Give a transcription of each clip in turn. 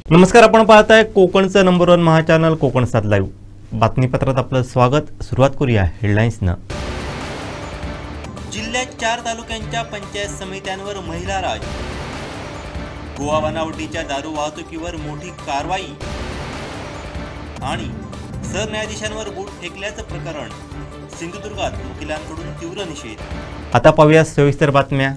नमस्कार, आपण पाहताय कोकणचं नंबर 1 महाचॅनल कोकण 7 लाईव्ह बातमीपत्रात आपलं स्वागत। सुरुवात करूया हेडलाईन्सनं। जिल्ह्यात 4 तालुक्यांच्या पंचायत समित्यांवर महिला राज। गोवा बनावटीच्या दारू वाहतुकीवर मोठी कारवाई आणि सरन्यायाधीशांवर बूट फेकल्याचं प्रकरण। सिंधुदुर्गात वकिलांकडून तीव्र निषेध। आता पाहूया सविस्तर बातम्या।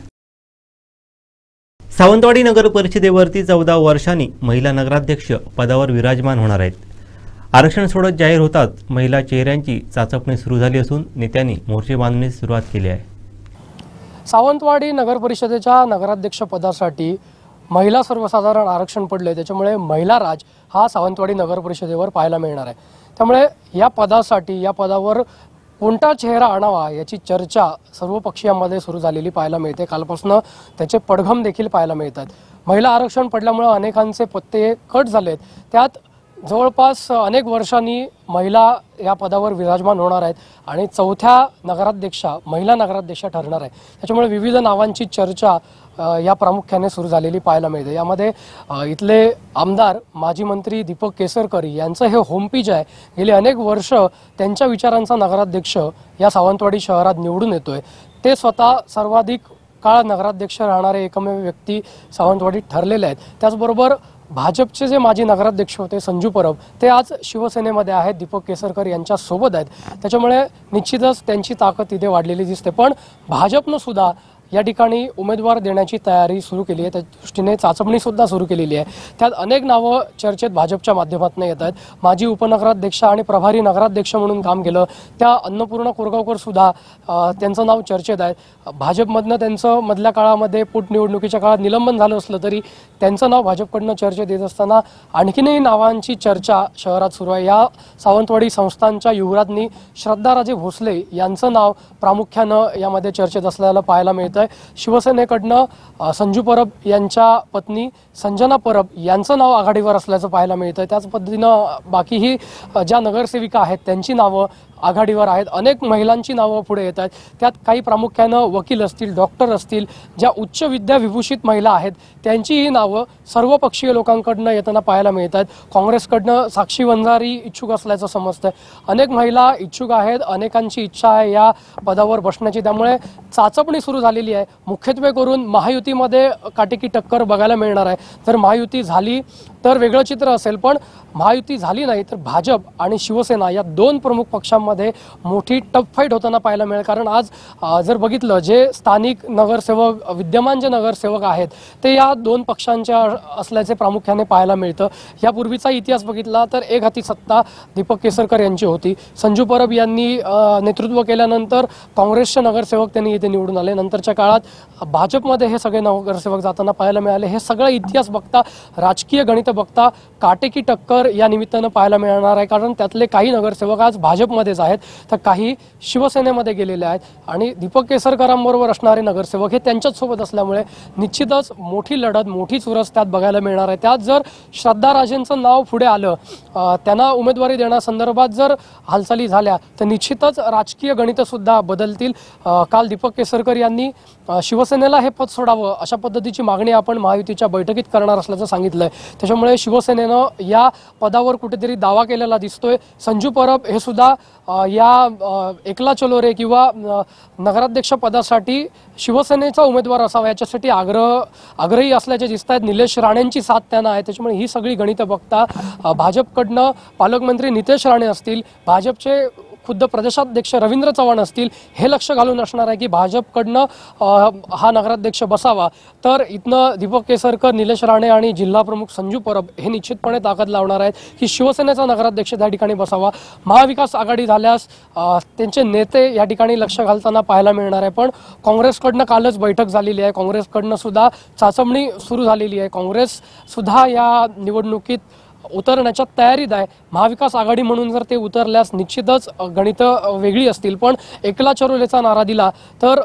सावंतवाडी नगर परिषदेवरती 14 वर्षांनी महिला नगराध्यक्ष पदावर विराजमान होणार आहेत। आरक्षण सोडत जाहीर होतात महिला चेहऱ्यांची चाचपणी सुरू झाली असून नेत्यांनी मोर्चे बांधण्यास सुरुवात केली आहे। सावंतवाडी नगर परिषदेच्या नगराध्यक्ष पदासाठी महिला सर्वसाधारण आरक्षण पडले, त्याच्यामुळे महिला राज हा सावंतवाडी नगर परिषदेवर पाहायला मिळणार आहे। त्यामुळे या पदासाठी या पदावर कोणता चेहरा आणावा याची चर्चा सर्व पक्षीयांमध्ये सुरू झालेली पाहायला मिळते। कालपासून त्याचे पडघम देखील पाहायला मिळतात। महिला आरक्षण पडल्यामुळे अनेकांचे पत्ते कट झालेत। त्यात जवळपास अनेक वर्षांनी महिला या पदावर विराजमान होणार आहेत आणि चौथ्या नगराध्यक्षा महिला नगराध्यक्षा ठरणार आहे। त्याच्यामुळे विविध नावांची चर्चा या प्रामुख्याने सुरू झालेली पाहायला मिळते। यामध्ये इथले आमदार माजी मंत्री दीपक केसरकर यांचं हे होमपेज आहे। गेली अनेक वर्ष त्यांच्या विचारांचा नगराध्यक्ष या सावंतवाडी शहरात निवडून येतोय। ते स्वतः सर्वाधिक काळ नगराध्यक्ष राहणारे एकमेव व्यक्ती सावंतवाडीत ठरलेले आहेत। त्याचबरोबर भाजपचे जे माजी नगराध्यक्ष होते संजू परब, ते आज शिवसेनेमध्ये आहेत, दीपक केसरकर यांच्या सोबत आहेत। त्याच्यामुळे निश्चितच त्यांची ताकद तिथे वाढलेली दिसते। पण भाजपनं सुद्धा या ठिकाणी उमेदवार देण्याची तयारी सुरू केली आहे। त्या दृष्टीने चाचपणी सुद्धा सुरू केलेली आहे। त्यात अनेक नावं चर्चेत भाजपच्या माध्यमातून येत आहेत। माजी उपनगराध्यक्ष आणि प्रभारी नगराध्यक्ष म्हणून काम केलं त्या अन्नपूर्णा कोरगावकर सुद्धा त्यांचं नाव चर्चेत आहे। भाजपमधनं त्यांचं मधल्या काळामध्ये पोटनिवडणुकीच्या काळात निलंबन झालं असलं तरी त्यांचं नाव भाजपकडनं चर्चेत येत असताना आणखीनही नावांची चर्चा शहरात सुरू आहे। या सावंतवाडी संस्थांच्या युवराज्ञी श्रद्धाराजे भोसले यांचं नाव प्रामुख्यानं यामध्ये चर्चेत असल्याला पाहायला मिळतं। शिवसेनेकडनं संजू परब यांच्या पत्नी संजना परब यांचं नाव आघाडीवर असल्याचं पाहायला मिळतं। त्याच पद्धतीनं बाकीही ज्या नगरसेविका आहेत त्यांची नावं आघाडीवर आहेत। अनेक महिलांची नावं पुढे येत आहेत। त्यात काही प्रामुख्यानं वकील असतील, डॉक्टर असतील, ज्या उच्च विद्याविभूषित महिला आहेत त्यांचीही नावं सर्वपक्षीय लोकांकडनं येताना पाहायला मिळतात। काँग्रेसकडनं साक्षी वंजारी इच्छुक असल्याचं समजतंय। अनेक महिला इच्छुक आहेत, अनेकांची इच्छा आहे या पदावर बसण्याची। त्यामुळे चाचपणी सुरू झालेली आहे। मुख्यत्वे करून महायुतीमध्ये काटेकी टक्कर बघायला मिळणार आहे। जर महायुती झाली तर वेगळं चित्र असेल, पण महायुती झाली नाही तर भाजप आणि शिवसेना या दोन प्रमुख पक्षांमध्ये मोठी टफ फाईट होताना पाहायला मिळेल। कारण आज जर बघितलं जे स्थानिक नगरसेवक, विद्यमान जे नगरसेवक आहेत ते या दोन पक्षांच्या असल्याचे प्रामुख्याने पाहायला मिळतं। यापूर्वीचा इतिहास बघितला तर एक हाती सत्ता दीपक केसरकर यांची होती। संजू परब यांनी नेतृत्व केल्यानंतर काँग्रेसचे नगरसेवक त्यांनी इथे निवडून आले। नंतरच्या काळात भाजपमध्ये हे सगळे नगरसेवक जाताना पाहायला मिळाले। हे सगळं इतिहास बघता, राजकीय गणित बघता काटेकी टक्कर या निमित्तानं पाहायला मिळणार आहे। कारण त्यातले काही नगरसेवक आज भाजपमध्येच आहेत तर काही शिवसेनेमध्ये गेलेले आहेत आणि दीपक केसरकरांबरोबर असणारे नगरसेवक हे त्यांच्याच सोबत असल्यामुळे निश्चितच मोठी लढत, मोठी चुरस त्यात बघायला मिळणार आहे। त्यात जर श्रद्धाराजेंचं नाव पुढे आलं, त्यांना उमेदवारी देण्यासंदर्भात जर हालचाली झाल्या तर निश्चितच राजकीय गणित सुद्धा बदलतील। काल दीपक केसरकर यांनी शिवसेनेला हे पद सोडावं अशा पद्धतीची मागणी आपण महायुतीच्या बैठकीत करणार असल्याचं सांगितलंय। त्याच्यामुळे शिवसेनेनं या पदावर कुठेतरी दावा केलेला दिसतोय। संजू परब हे सुद्धा या एकला चलो रे किंवा नगराध्यक्ष पदासाठी शिवसेनेचा उमेदवार असावा याच्यासाठी आग्रही असल्याचे दिसत आहेत। निलेश राणेंची साथ त्यांना आहे। त्याच्यामुळे ही सगळी गणितं बघता भाजपकडनं पालकमंत्री नितेश राणे असतील, भाजपचे खुद्द प्रदेशाध्यक्ष रवींद्र चव्हाण असतील, हे लक्ष घालून असणार आहे की भाजपकडनं हा नगराध्यक्ष बसावा। तर इथनं दीपक केसरकर, निलेश राणे आणि जिल्हा प्रमुख संजू परब हे निश्चितपणे ताकद लावणार आहेत की शिवसेनेचा नगराध्यक्ष त्या ठिकाणी बसावा। महाविकास आघाडी झाल्यास त्यांचे नेते या ठिकाणी लक्ष घालताना पाहायला मिळणार आहे। पण काँग्रेसकडनं कालच बैठक झालेली आहे। काँग्रेसकडनं सुद्धा चाचपणी सुरू झालेली आहे। काँग्रेस सुद्धा या निवडणुकीत उतरण्याच्या तयारीत आहे। महाविकास आघाडी म्हणून जर ते उतरल्यास निश्चितच गणितं वेगळी असतील, पण एकला चरोलेचा नारा दिला तर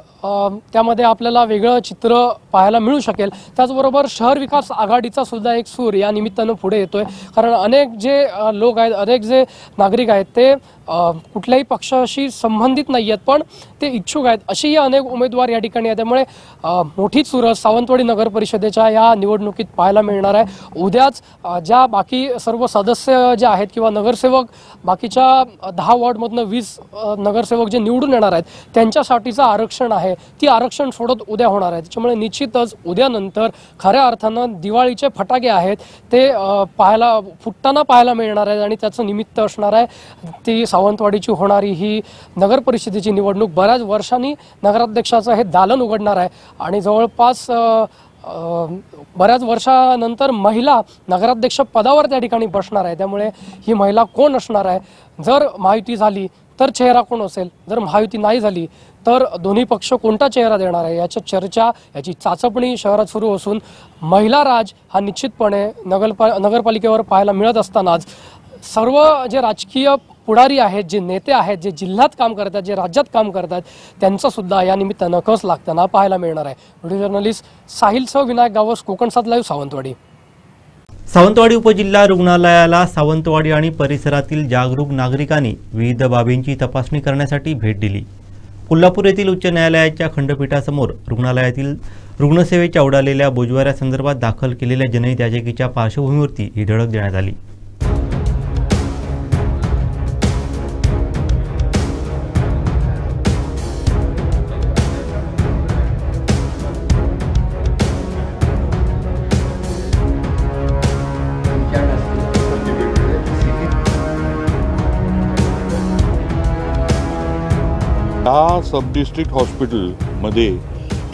त्यामध्ये आपल्याला वेगळं चित्र पाहायला मिळू शकेल। त्याचबरोबर शहर विकास आघाडीचा सुद्धा एक सूर या निमित्तानं पुढे येतोय। कारण अनेक जे लोक आहेत, अनेक जे नागरिक आहेत ते कुठल्याही पक्षाशी संबंधित नाही आहेत, पण ते इच्छुक आहेत असेही अनेक उमेदवार या ठिकाणी आहेत। त्यामुळे मोठीच चुरस सावंतवाडी नगर परिषदेच्या या निवडणुकीत पाहायला मिळणार आहे। उद्याच ज्या बाकी सर्व सदस्य जे आहेत किंवा नगरसेवक बाकीच्या 10 वॉर्डमधनं 20 नगरसेवक जे निवडून येणार आहेत त्यांच्यासाठीचं आरक्षण आहे, ती आरक्षण सोडत उद्या होणार आहे। त्याच्यामुळे निश्चितच उद्यानंतर खऱ्या अर्थानं दिवाळीचे फटाके आहेत ते फुटताना पाहायला मिळणार आहेत आणि त्याचं निमित्त असणार आहे ती सावंतवाडीची होणारी ही नगर परिषदेची निवडणूक। बऱ्याच वर्षांनी नगराध्यक्षाचं हे दालन उघडणार आहे आणि जवळपास बऱ्याच वर्षानंतर महिला नगराध्यक्ष पदावर त्या ठिकाणी बसणार आहे। त्यामुळे ही महिला कोण असणार आहे, जर महायुती झाली तर चेहरा कोण असेल, जर महायुती नाही झाली तर दोन्ही पक्ष कोणता चेहरा देणार आहे याची चर्चा, याची चाचपणी शहरात सुरू असून महिला राज हा निश्चितपणे नगरपालिकेवर पाहायला मिळत असतानाच सर्व जे राजकीय पुढारी आहेत, जे नेते आहेत, जे जिल्ह्यात काम करतात, जे राज्यात काम करतात त्यांचा सुद्धा या निमित्तानं कस लागताना पाहायला मिळणार आहे। Video journalist साहिलसह Vinayak Gawas, Konkan 7 live, Sawantwadi. Sawantwadi उपजिल्हा रुग्णालयाला सावंतवाडी आणि परिसरातील जागरूक नागरिकांनी विविध बाबींची तपासणी करण्यासाठी भेट दिली। कोल्हापूर येथील उच्च न्यायालयाच्या खंडपीठासमोर रुग्णालयातील रुग्णसेवेच्या उडालेल्या बोजवाऱ्यासंदर्भात दाखल केलेल्या जनहित याचिकेच्या पार्श्वभूमीवरती ही धडक देण्यात आली। या सब डिस्ट्रिक्ट हॉस्पिटलमध्ये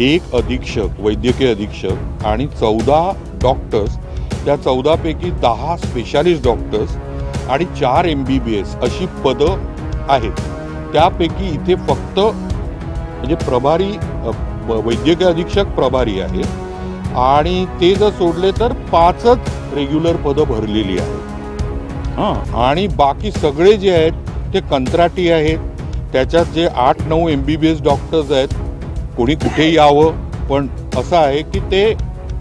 एक अधीक्षक, वैद्यकीय अधीक्षक आणि 14 डॉक्टर्स, त्या 14 पैकी 10 स्पेशालिस्ट डॉक्टर्स आणि 4 MBBS अशी पदं आहेत। त्यापैकी इथे फक्त म्हणजे प्रभारी वैद्यकीय अधीक्षक प्रभारी आहे आणि ते जर सोडले तर 5च रेग्युलर पदं भरलेली आहेत। आणि बाकी सगळे जे आहेत ते कंत्राटी आहेत। त्याच्यात जे 8-9 MBBS डॉक्टर्स आहेत, कोणी कुठे यावं, पण असं आहे की ते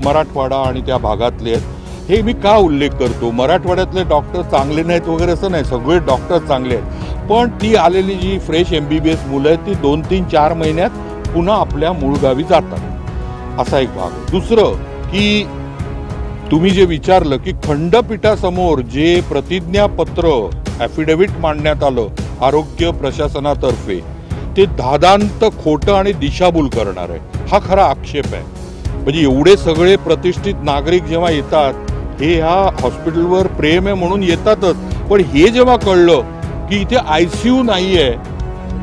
मराठवाडा आणि त्या भागातले आहेत। हे मी का उल्लेख करतो, मराठवाड्यातले डॉक्टर चांगले नाहीत वगैरे असं नाही, सगळे डॉक्टर चांगले आहेत, पण ती आलेली जी फ्रेश MBBS मुलं आहेत ती 2-3-4 महिन्यात पुन्हा आपल्या मूळ गावी जातात, असा एक भाग आहे। दुसरं की तुम्ही जे विचारलं की खंडपीठासमोर जे प्रतिज्ञापत्र ॲफिडेव्हिट मांडण्यात आलं आरोग्य प्रशासनातर्फे, ते दादांत खोटं आणि दिशाभूल करणार आहे, हा खरा आक्षेप आहे। म्हणजे एवढे सगळे प्रतिष्ठित नागरिक जेव्हा येतात, हे ह्या हॉस्पिटलवर प्रेम आहे म्हणून येतातच, पण हे जेव्हा कळलं की इथे ICU नाही आहे,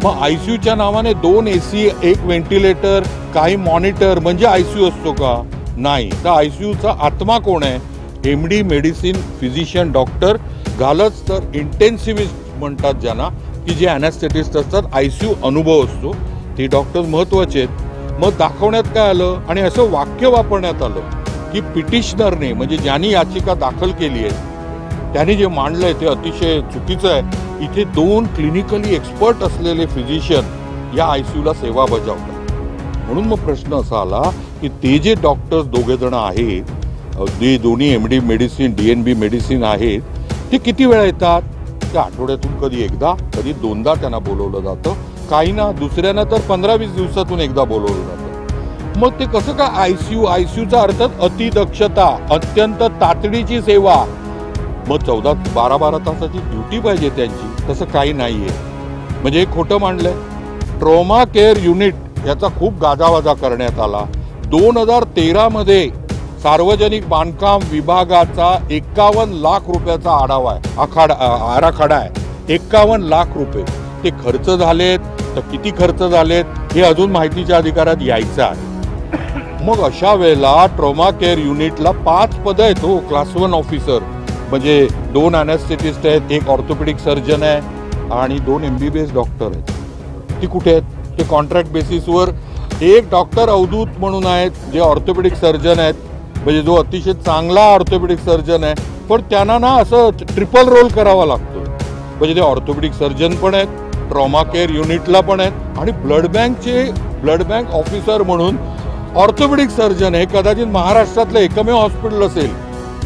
मग ICUच्या नावाने 2 AC, 1 व्हेंटिलेटर, काही मॉनिटर म्हणजे ICU असतो का? नाही। तर ICUचा आत्मा कोण आहे? MD मेडिसिन फिजिशियन डॉक्टर, घालच तर इंटेन्सिव्हिस्ट म्हणतात ज्यांना, की जे ॲनेस्थेटिस्ट असतात, ICU अनुभव असतो, ते डॉक्टर्स महत्त्वाचे आहेत। मग दाखवण्यात काय आलं आणि असं वाक्य वापरण्यात आलं की पिटिशनरने, म्हणजे ज्यांनी याचिका दाखल केली आहे त्यांनी जे मांडलंय ते अतिशय चुकीचं आहे। इथे 2 क्लिनिकली एक्सपर्ट असलेले फिजिशियन या ICUला सेवा बजावतात। म्हणून मग प्रश्न असा आला की ते जे डॉक्टर्स दोघे जण आहेत, जे दोन्ही MD मेडिसिन DNB मेडिसिन आहेत, ते किती वेळा येतात? त्या आठवड्यातून कधी एकदा, कधी 2दा त्यांना बोलवलं जातं, काही ना दुसऱ्यांना तर 15-20 दिवसातून एकदा बोलवलं जातं। मग ते कसं काय ICUचा अर्थ अतिदक्षता, अत्यंत तातडीची सेवा, मग 14-12 तासाची ड्युटी पाहिजे त्यांची, तसं काही नाहीये। म्हणजे हे खोटं मांडलंय। ट्रॉमा केअर युनिट याचा खूप गाजावाजा करण्यात आला। 2013 मध्ये सार्वजनिक बांधकाम विभागाचा 51 लाख रुपयाचा आराखडा आहे, 51 लाख रुपये। ते खर्च झालेत तर किती खर्च झालेत हे अजून माहितीच्या अधिकारात यायचं आहे। मग अशा वेळेला ट्रॉमा केअर युनिटला 5 पदं आहेत हो, क्लास 1 ऑफिसर, म्हणजे 2 ॲनेस्थेटिस्ट आहेत, 1 ऑर्थोपेडिक सर्जन आहे आणि 2 MBBS डॉक्टर आहेत। ती कुठे आहेत? ते कॉन्ट्रॅक्ट बेसिसवर 1 डॉक्टर अवधूत म्हणून आहेत, जे ऑर्थोपेडिक सर्जन आहेत, म्हणजे जो अतिशय चांगला ऑर्थोपेडिक सर्जन आहे, पण त्यांना ना असं ट्रिपल रोल करावा लागतो। म्हणजे ते ऑर्थोपेडिक सर्जन पण आहेत, ट्रॉमा केअर युनिटला पण आहेत आणि ब्लड बँक ऑफिसर म्हणून ऑर्थोपेडिक सर्जन हे कदाचित महाराष्ट्रातलं एकमेव हॉस्पिटल असेल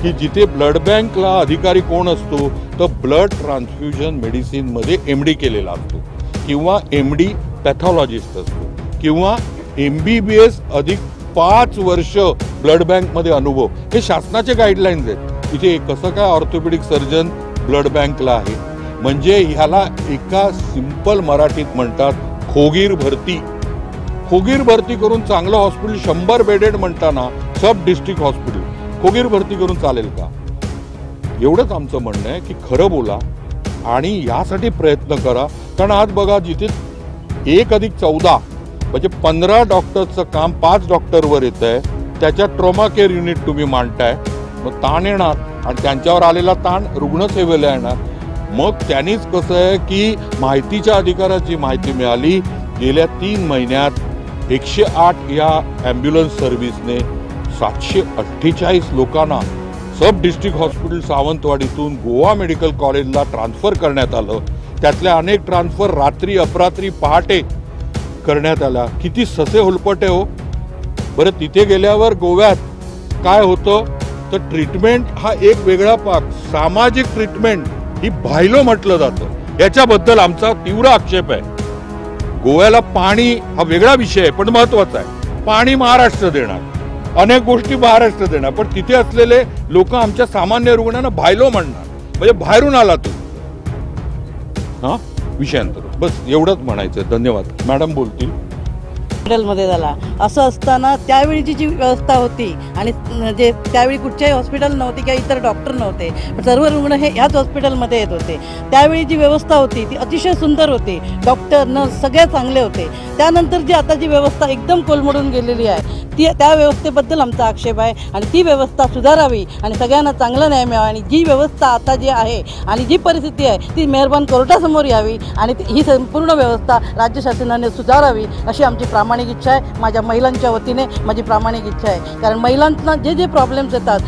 की जिथे ब्लड बँकला अधिकारी कोण असतो तर ब्लड ट्रान्सफ्युजन मेडिसिनमध्ये MD केलेला असतो किंवा MD पॅथॉलॉजिस्ट असतो किंवा MBBS अधिक 5 वर्ष ब्लड बँकमध्ये अनुभव, हे शासनाचे गाईडलाईन्स आहेत. इथे कसं काय ऑर्थोपेडिक सर्जन ब्लड बँकला आहे? म्हणजे ह्याला एका सिंपल मराठीत म्हणतात खोगीर भरती. खोगीर भरती करून चांगलं हॉस्पिटल 100 बेडेड म्हणताना सब डिस्ट्रिक्ट हॉस्पिटल खोगीर भरती करून चालेल का? एवढंच आमचं म्हणणं आहे की खरं बोला आणि यासाठी प्रयत्न करा. कारण आज बघा जिथे 1+14 म्हणजे 15 डॉक्टरचं काम 5 डॉक्टरवर येत आहे, त्याच्यात ट्रॉमा केअर युनिट तुम्ही मांडताय, मग ताण येणार आणि त्यांच्यावर आलेला ताण रुग्णसेवेला येणार. मग त्यांनीच कसं आहे की माहितीच्या अधिकाराची माहिती मिळाली. गेल्या 3 महिन्यात 108 या ॲम्ब्युलन्स सर्व्हिसने 748 लोकांना सब डिस्ट्रिक्ट हॉस्पिटल सावंतवाडीतून गोवा मेडिकल कॉलेजला ट्रान्सफर करण्यात आलं. त्यातल्या अनेक ट्रान्सफर रात्री अपरात्री पहाटे करण्यात आला. किती ससे हुलपटे हो. बरं तिथे गेल्यावर गोव्यात काय होतं तर ट्रीटमेंट हा एक वेगळा पाक, सामाजिक ट्रीटमेंट ही भायलो म्हटलं जातं. याच्याबद्दल आमचा तीव्र आक्षेप आहे. गोव्याला पाणी हा वेगळा विषय आहे पण महत्वाचा आहे. पाणी महाराष्ट्र देणार, अनेक गोष्टी महाराष्ट्र देणार, पण तिथे असलेले लोक आमच्या सामान्य रुग्णांना भायलो म्हणणार, म्हणजे बाहेरून आला तू. हा विषयांतर बस एवढंच म्हणायचं. धन्यवाद. मॅडम बोलतील. हॉस्पिटलमध्ये झाला. असं असताना त्यावेळीची जी व्यवस्था होती आणि जे त्यावेळी कुठच्याही हॉस्पिटल नव्हती किंवा इतर डॉक्टर नव्हते, सर्व रुग्ण हे ह्याच हॉस्पिटलमध्ये येत होते. त्यावेळी जी व्यवस्था होती ती अतिशय सुंदर होती. डॉक्टर नर्स सगळे चांगले होते. त्यानंतर जी आता जी व्यवस्था एकदम कोलमडून गेलेली आहे त्या व्यवस्थेबद्दल आमचा आक्षेप आहे आणि ती व्यवस्था सुधारावी आणि सगळ्यांना चांगला न्याय मिळावा. आणि जी व्यवस्था आता जी आहे आणि जी परिस्थिती आहे ती मेहरबान कोर्टासमोर यावी आणि ही संपूर्ण व्यवस्था राज्य शासनाने सुधारावी अशी आमची प्रामाणिक इच्छा आहे. माझ्या महिलांच्या वतीने माझी प्रामाणिक इच्छा आहे. कारण महिलांना जे प्रॉब्लेम्स येतात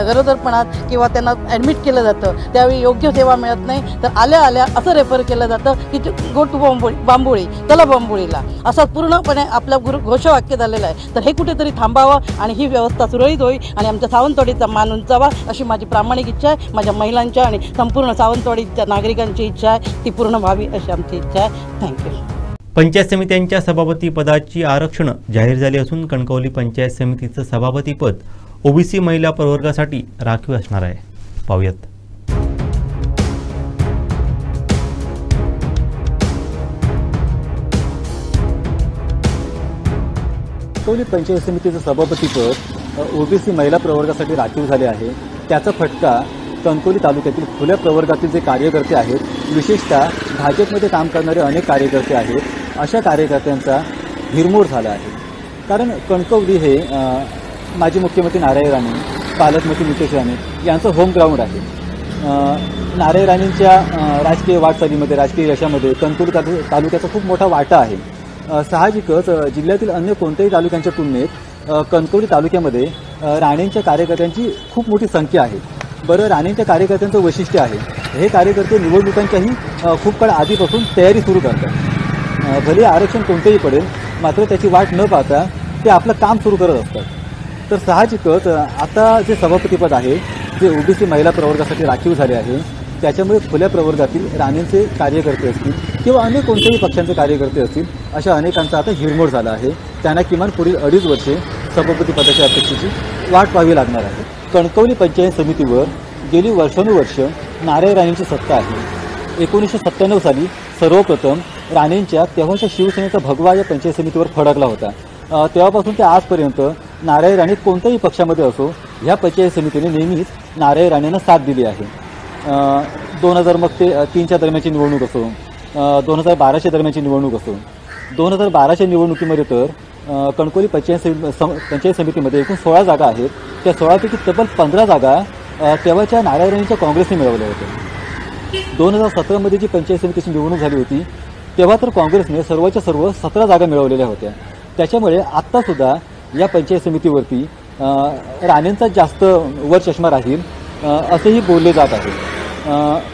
गरोदरपणात किंवा त्यांना ॲडमिट केलं जातं त्यावेळी योग्य सेवा मिळत नाही, तर आल्या असं रेफर केलं जातं की गो टू बांबोळी चला बांबोळीला, असं पूर्णपणे आपलं घोषवाक्य झालेलं आहे. तर हे कुठेतरी थांबावं आणि ही व्यवस्था सुरळीत होईल आणि आमच्या सावंतवाडीचा मान उंचावा अशी माझी प्रामाणिक इच्छा आहे. माझ्या महिलांच्या आणि संपूर्ण सावंतवाडीच्या नागरिकांची इच्छा आहे ती पूर्ण व्हावी अशी आमची इच्छा आहे. थँक्यू. पंचायत समित्यांच्या सभापती पदाची आरक्षण जाहीर झाली असून कणकवली पंचायत समितीचं सभापतीपद ओबीसी महिला प्रवर्गासाठी राखीव असणार आहे. पाहूयात. कणकवली पंचायत समितीचं सभापतीपद ओबीसी महिला प्रवर्गासाठी राखीव झाले आहे. त्याचा फटका कणकवली तालुक्यातील खुल्या प्रवर्गातील जे कार्यकर्ते आहेत, विशेषतः भाजपमध्ये काम करणारे अनेक कार्यकर्ते आहेत, अशा कार्यकर्त्यांचा हिरमोड झाला आहे. कारण कणकवली हे माजी मुख्यमंत्री नारायण राणे, पालकमंत्री नितेश राणे यांचं होम ग्राउंड आहे. नारायण राणेंच्या राजकीय वाटचालीमध्ये, राजकीय यशामध्ये कणकवली तालुक्याचा खूप मोठा वाटा आहे. साहजिकच जिल्ह्यातील अन्य कोणत्याही तालुक्यांच्या तुलनेत कणकवली तालुक्यामध्ये राणेंच्या कार्यकर्त्यांची खूप मोठी संख्या आहे. बरं, राणेंच्या कार्यकर्त्यांचं वैशिष्ट्य आहे, हे कार्यकर्ते निवडणुकांच्याही खूप काळ आधीपासून तयारी सुरू करतात. भले आरक्षण कोणतेही पडेल, मात्र त्याची वाट न पाहता ते आपलं काम सुरू करत असतात. तर साहजिकच आता जे सभापतीपद आहे जे ओबीसी महिला प्रवर्गासाठी राखीव झाले आहे, त्याच्यामुळे खुल्या प्रवर्गातील राणेंचे कार्यकर्ते असतील किंवा अन्य कोणत्याही पक्षांचे कार्यकर्ते असतील, अशा अनेकांचा आता हिरमोड झाला आहे. त्यांना किमान पुढील 2.5 वर्षे सभापतीपदाच्या अपेक्षेची वाट पाहावी लागणार आहे. कणकवली पंचायत समितीवर गेली वर्षानुवर्ष नारायण राणेंची सत्ता आहे. 1997 साली सर्वप्रथम राणेंच्या तेव्हाच्या शिवसेनेचा भगवा या पंचायत समितीवर फडकला होता. तेव्हापासून ते आजपर्यंत नारायण राणे कोणत्याही पक्षामध्ये असो, ह्या पंचायत समितीने नेहमीच नारायण राणेंना साथ दिली आहे. 2000 मग ते 3च्या दरम्यानची निवडणूक असो, 2012च्या दरम्यानची निवडणूक असो, 2012च्या निवडणुकीमध्ये तर कणकवली पंचायत समितीमध्ये एकूण 16 जागा आहेत. त्या 16पैकी तब्बल 15 जागा तेव्हाच्या नारायण राणेंच्या काँग्रेसने मिळवल्या होत्या. 2017मध्ये जी पंचायत समितीची निवडणूक झाली होती तेव्हा तर काँग्रेसने सर्वच्या सर्व 17 जागा मिळवलेल्या होत्या. त्याच्यामुळे आत्तासुद्धा या पंचायत समितीवरती राणेंचा जास्त वर चष्मा राहील असेही बोलले जात आहे.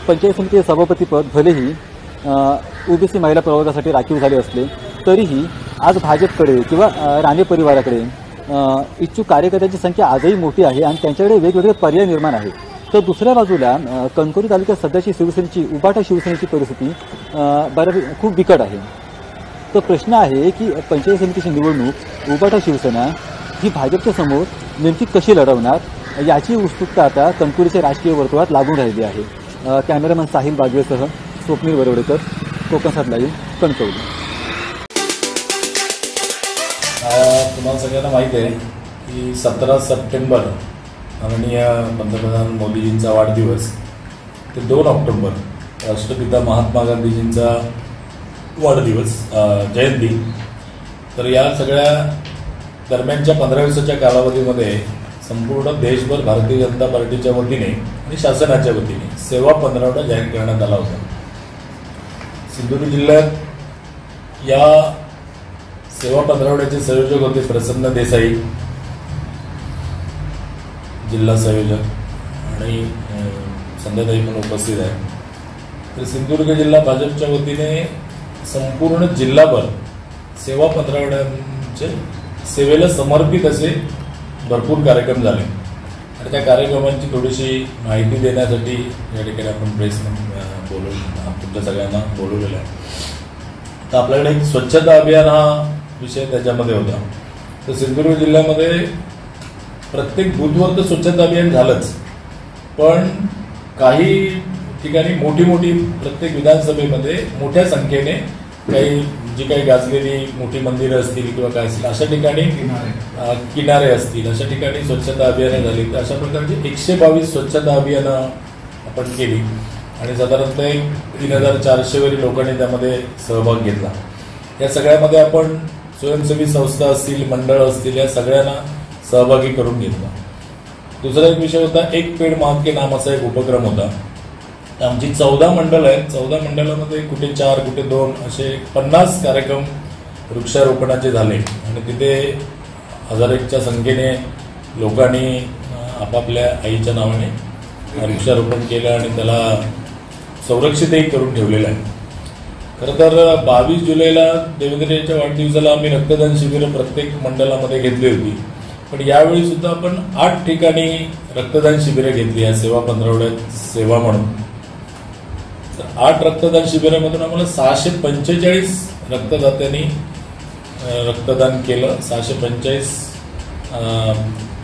पंचायत समितीचे सभापतीपद भलेही ओबीसी महिला प्रवर्गासाठी राखीव झाले असले तरीही आज भाजपकडे किंवा राणे परिवाराकडे इच्छुक कार्यकर्त्यांची संख्या आजही मोठी आहे आणि त्यांच्याकडे वेगवेगळे पर्याय निर्माण आहेत. तर दुसऱ्या बाजूला कणकवली तालुक्यात सध्याची शिवसेनेची उबाटा शिवसेनेची परिस्थिती बऱ्यापैकी खूप बिकट आहे. तर प्रश्न आहे की पंचायत समितीची निवडणूक उबाटा शिवसेना ही भाजपच्या समोर नेमकी कशी लढवणार याची उत्सुकता आता कणकवलीच्या राजकीय वर्तुळात लागून राहिली आहे. कॅमेरामन साहिल बागवेसह स्वप्नील वरवडेकर, कोकण सात लाईव्ह, कणकवली. तुम्हाला सगळ्यांना माहीत आहे की 17 सप्टेंबर माननीय पंतप्रधान मोदीजींचा वाढदिवस ते 2 ऑक्टोबर राष्ट्रपिता महात्मा गांधीजींचा वाढदिवस जयंती. तर या सगळ्या दरम्यानच्या 15 दिवसाच्या कालावधीमध्ये संपूर्ण देशभर भारतीय जनता पार्टीच्या वतीने आणि शासनाच्या वतीने सेवा पंधरवडा जाहीर करण्यात आला होता. सिंधुदुर्ग जिल्ह्यात या सेवा पंधरवड्याचे संयोजक होते प्रसन्न देसाई, जिल्हा संयोजक, आणि संध्याताई पण उपस्थित आहे. तर सिंधुदुर्ग जिल्हा भाजपच्या वतीने संपूर्ण जिल्हाभर सेवा पंधरवड्यांचे सेवेला समर्पित असे भरपूर कार्यक्रम झाले आणि त्या कार्यक्रमांची थोडीशी माहिती देण्यासाठी या ठिकाणी आपण प्रेस तुमच्या सगळ्यांना बोलवलेलं आहे. तर आपल्याकडे एक स्वच्छता अभियान हा विषय त्याच्यामध्ये होता. तर सिंधुदुर्ग जिल्ह्यामध्ये प्रत्येक बूथवर तर स्वच्छता अभियान झालंच, पण काही ठिकाणी मोठी प्रत्येक विधानसभेमध्ये मोठ्या संख्येने काही जी काही गाजलेली मोठी मंदिरं असतील किंवा काय असतील अशा ठिकाणी किनारे असतील अशा ठिकाणी स्वच्छता अभियानं झाली. तर अशा प्रकारची 122 स्वच्छता अभियानं आपण केली आणि साधारणतः 3400 वरील लोकांनी त्यामध्ये सहभाग घेतला. या सगळ्यामध्ये आपण स्वयंसेवी संस्था असतील, मंडळ असतील, या सगळ्यांना सहभागी करून घेतला. दुसरा एक विषय होता एक पेड माह के नाम असा एक उपक्रम होता. आमची 14 मंडळ आहेत. 14 मंडळामध्ये कुठे 4 कुठे 2 असे 50 कार्यक्रम वृक्षारोपणाचे झाले आणि तिथे 1001च्या संख्येने लोकांनी आपापल्या आईच्या नावाने वृक्षारोपण केलं आणि त्याला संरक्षितही करून ठेवलेलं आहे. खरं तर 22 जुलैला देवेंद्र यांच्या वाढदिवसाला आम्ही रक्तदान शिबिरं प्रत्येक मंडळामध्ये घेतली होती, पण यावेळी सुद्धा आपण 8 ठिकाणी रक्तदान शिबिरं घेतली या सेवा पंधरवड्यात सेवा म्हणून. तर 8 रक्तदान शिबिरामधून आम्हाला 645 रक्तदात्यांनी रक्तदान केलं. 645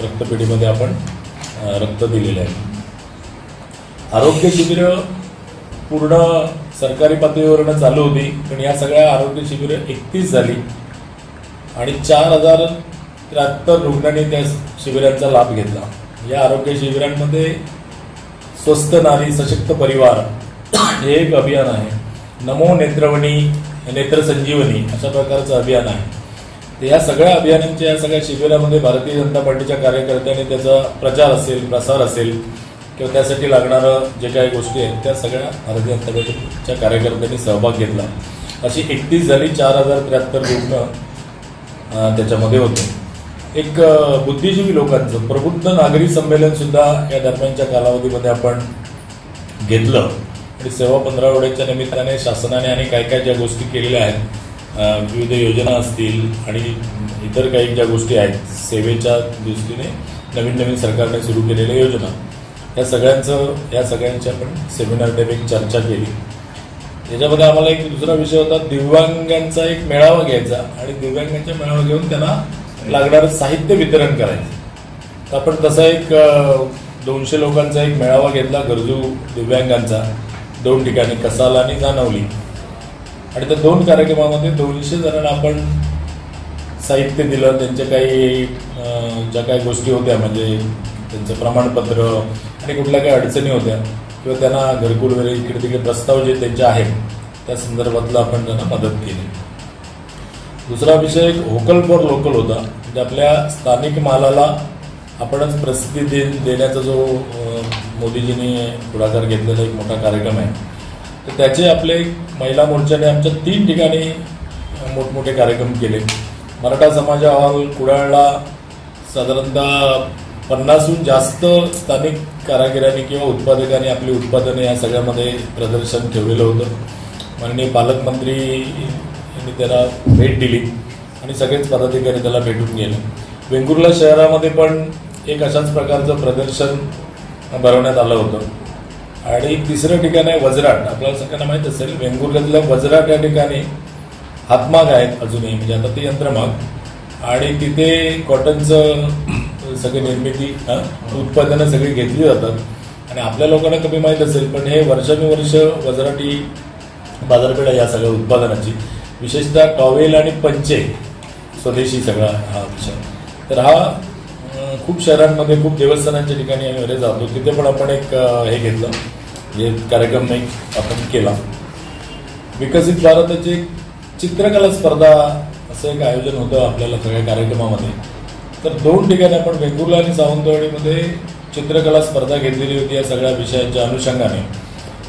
रक्तपेढीमध्ये आपण रक्त दिलेलं आहे. आरोग्य शिबिरं पूर्ण सरकारी पातळीवरनं चालू होती, पण या सगळ्या आरोग्य शिबिरं 31 झाली आणि 4073 रुग्णांनी त्या शिबिरांचा लाभ घेतला. या आरोग्य शिबिरांमध्ये स्वस्थ नारी सशक्त परिवार हे एक अभियान आहे. नमो नेत्रवणी नेत्र संजीवनी अशा प्रकारचं अभियान आहे. तर या सगळ्या अभियानांच्या या सगळ्या शिबिरामध्ये भारतीय जनता पार्टीच्या कार्यकर्त्यांनी त्याचा प्रचार असेल, प्रसार असेल किंवा त्यासाठी लागणारं जे काही गोष्टी आहेत त्या सगळ्या भारतीय जनता पार्टीच्या कार्यकर्त्यांनी सहभाग घेतला. अशी 31 झाली. 4073 रुग्ण त्याच्यामध्ये होते. एक बुद्धिजीवी लोकांचं प्रबुद्ध नागरी संमेलन सुद्धा या दरम्यानच्या कालावधीमध्ये आपण घेतलं आणि सेवा पंधरवड्याच्या निमित्ताने शासनाने आणि काय काय ज्या गोष्टी केलेल्या आहेत, विविध योजना असतील आणि इतर काही ज्या गोष्टी आहेत सेवेच्या दृष्टीने नवीन सरकारने सुरू केलेल्या योजना, या सगळ्यांची आपण सेमिनार टाईप एक चर्चा केली. याच्यामध्ये आम्हाला एक दुसरा विषय होता दिव्यांगांचा एक मेळावा घ्यायचा आणि दिव्यांगांचा मेळावा घेऊन त्यांना लागणारं साहित्य वितरण करायचं. तर आपण तसा एक 200 लोकांचा एक मेळावा घेतला गरजू दिव्यांगांचा 2 ठिकाणी, कसाल आणि जानवली. आणि त्या 2 कार्यक्रमामध्ये 200 जणांना आपण साहित्य दिलं. त्यांच्या काही ज्या काही गोष्टी होत्या म्हणजे त्यांचं प्रमाणपत्र आणि कुठल्या काही अडचणी होत्या किंवा त्यांना घरकुल वगैरे इकडे तिकडे प्रस्ताव जे त्यांचे आहेत त्या संदर्भातला आपण त्यांना मदत केली. दुसरा विषय एक व्होकल फॉर लोकल होता. म्हणजे आपल्या स्थानिक मालाला आपणच प्रसिद्धी देण्याचा जो मोदीजींनी पुढाकार घेतलेला एक मोठा कार्यक्रम आहे. तर त्याचे आपले महिला मोर्चाने आमच्या 3 ठिकाणी मोठमोठे कार्यक्रम केले. मराठा समाज हॉल कुडाळला साधारणतः 50हून जास्त स्थानिक कारागिरांनी किंवा उत्पादकांनी आपली उत्पादने या सगळ्यामध्ये प्रदर्शन ठेवलेलं होतं. माननीय पालकमंत्री यांनी त्याला भेट दिली आणि सगळेच पदाधिकारी त्याला भेटून गेले वेंगुर्ला शहरामध्ये पण एक अशाच प्रकारचं प्रदर्शन भरवण्यात आलं होतं आणि तिसरं ठिकाण आहे वजराट. आपल्याला सगळ्यांना माहीत असेल वेंगुर्ल्यातल्या वजराट या ठिकाणी हातमाग आहेत अजूनही, म्हणजे आता ते यंत्रमाग, आणि तिथे कॉटनचं सगळी निर्मिती उत्पादनं सगळी घेतली जातात आणि आपल्या लोकांना कमी माहीत असेल पण हे वर्षानुवर्ष वजराटी बाजारपेठ आहे या सगळ्या उत्पादनाची, विशेषतः टॉवेल आणि पंचे स्वदेशी सगळा हा विषय. तर हा खूप शहरांमध्ये खूप देवस्थानांच्या ठिकाणी आम्ही वगैरे जातो, तिथे पण आपण एक हे घेतलं, म्हणजे कार्यक्रम एक आपण केला. विकसित भारताची चित्रकला स्पर्धा असं एक आयोजन होतं आपल्याला सगळ्या कार्यक्रमामध्ये. तर 2 ठिकाणी आपण वेंगुर्ला आणि सावंतवाडीमध्ये चित्रकला स्पर्धा घेतलेली होती या सगळ्या विषयांच्या अनुषंगाने.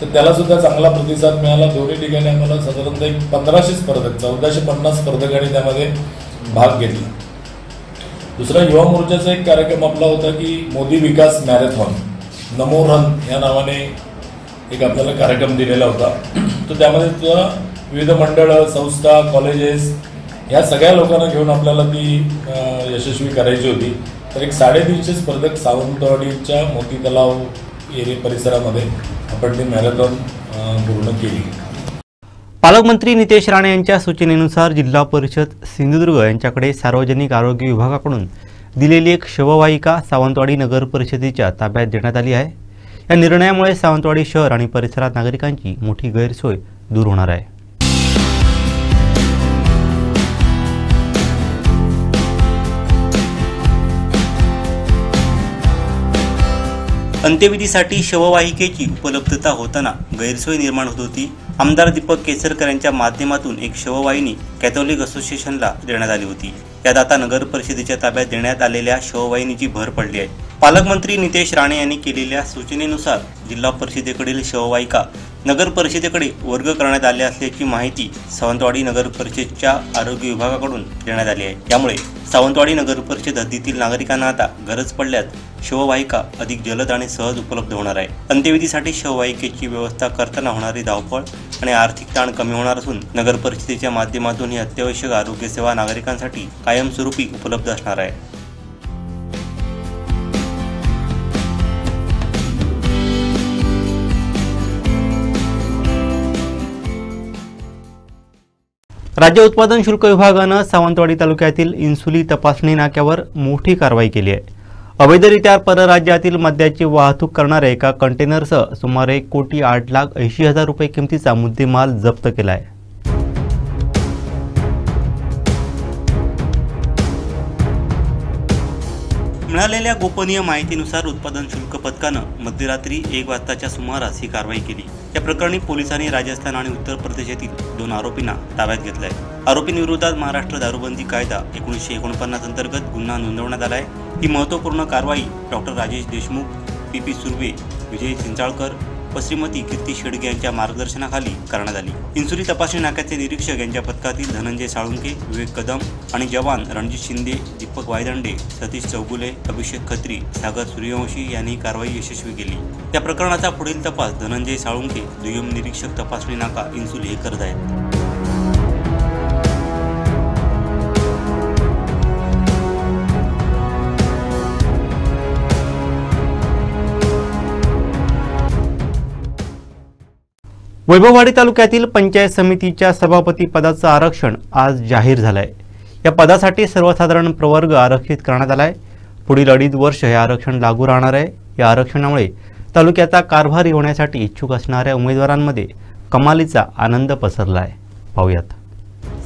तर त्याला सुद्धा चांगला प्रतिसाद मिळाला. दोन्ही ठिकाणी आम्हाला साधारणतः 1500 स्पर्धक, 1450 स्पर्धकांनी त्यामध्ये भाग घेतला. दुसरा युवा मोर्चाचा एक कार्यक्रम आपला होता की मोदी विकास मॅरेथॉन, नमो रन या नावाने एक आपल्याला कार्यक्रम दिलेला होता. तर त्यामध्ये सुद्धा विविध मंडळं, संस्था, कॉलेजेस या सगळ्या लोकांना घेऊन आपल्याला ती यशस्वी करायची होती. तर एक 150 स्पर्धक सावंतवाडीच्या मोती तलाव एरिया परिसरामध्ये आपण ती मॅरेथॉन पूर्ण केली. पालकमंत्री नितेश राणे यांच्या सूचनेनुसार जिल्हा परिषद सिंधुदुर्ग यांच्याकडे सार्वजनिक आरोग्य विभागाकडून दिलेली एक शववाहिका सावंतवाडी नगर परिषदेच्या ताब्यात देण्यात आली आहे. या निर्णयामुळे सावंतवाडी शहर आणि परिसरात नागरिकांची मोठी गैरसोय दूर होणार आहे. अंत्यविधीसाठी शववाहिकेची उपलब्धता होताना गैरसोय निर्माण होत होती. आमदार दीपक केसरकर यांच्या माध्यमातून एक शववाहिनी कॅथोलिक असोसिएशनला देण्यात आली होती. यात आता नगर परिषदेच्या ताब्यात देण्यात आलेल्या शववाहिनीची भर पडली आहे. पालकमंत्री नितेश राणे यांनी केलेल्या सूचनेनुसार जिल्हा परिषदेकडील शववाहिका नगर परिषदेकडे वर्ग करण्यात आले असल्याची माहिती सावंतवाडी नगर परिषदेच्या आरोग्य विभागाकडून देण्यात आली आहे. यामुळे सावंतवाडी नगर परिषद हद्दीतील नागरिकांना आता गरज पडल्यास शववाहिका अधिक जलद आणि सहज उपलब्ध होणार आहे. अंत्यविधीसाठी शववाहिकेची व्यवस्था करताना होणारी धावपळ आणि आर्थिक ताण कमी होणार असून नगर परिषदेच्या माध्यमातून ही अत्यावश्यक आरोग्य सेवा नागरिकांसाठी कायमस्वरूपी उपलब्ध असणार आहे. राज्य उत्पादन शुल्क विभागानं सावंतवाडी तालुक्यातील इन्सुली तपासणी नाक्यावर मोठी कारवाई केली आहे. अवैधरित्या परराज्यातील मद्याची वाहतूक करणाऱ्या एका कंटेनरसह सुमारे 1,08,80,000 रुपये किमतीचा मुद्देमाल जप्त केला आहे. मिळालेल्या गोपनीय माहितीनुसार उत्पादन शुल्क पथकानं मध्यरात्री 1 वाजताच्या सुमारास ही कारवाई केली. या प्रकरणी पोलिसांनी राजस्थान आणि उत्तर प्रदेश येथील 2 आरोपींना ताब्यात घेतलंय. आरोपींविरोधात महाराष्ट्र दारूबंदी कायदा 1949 अंतर्गत गुन्हा नोंदवण्यात आलाय. ही महत्त्वपूर्ण कारवाई डॉक्टर राजेश देशमुख, PP सुर्वे, विजय चिंचाळकर व श्रीमती कीर्ती शेडगे यांच्या मार्गदर्शनाखाली करण्यात आली. इन्सुली तपासणी नाक्याचे निरीक्षक यांच्या पथकातील धनंजय साळुंके, विवेक कदम आणि जवान रणजित शिंदे, दीपक वायदंडे, सतीश चौगुले, अभिषेक खत्री, सागर सूर्यवंशी यांनी कारवाई यशस्वी केली. या प्रकरणाचा पुढील तपास धनंजय साळुंके, दुय्यम निरीक्षक तपासणी नाका इन्सुली हे करत आहेत. वैभववाडी तालुक्यातील पंचायत समितीच्या सभापती पदाचं आरक्षण आज जाहीर झालंय. या पदासाठी सर्वसाधारण प्रवर्ग आरक्षित करण्यात आलाय. पुढील 2.5 वर्ष हे आरक्षण लागू राहणार आहे. या आरक्षणामुळे तालुक्याचा कारभारी होण्यासाठी इच्छुक असणाऱ्या उमेदवारांमध्ये कमालीचा आनंद पसरला आहे. पाहूयात.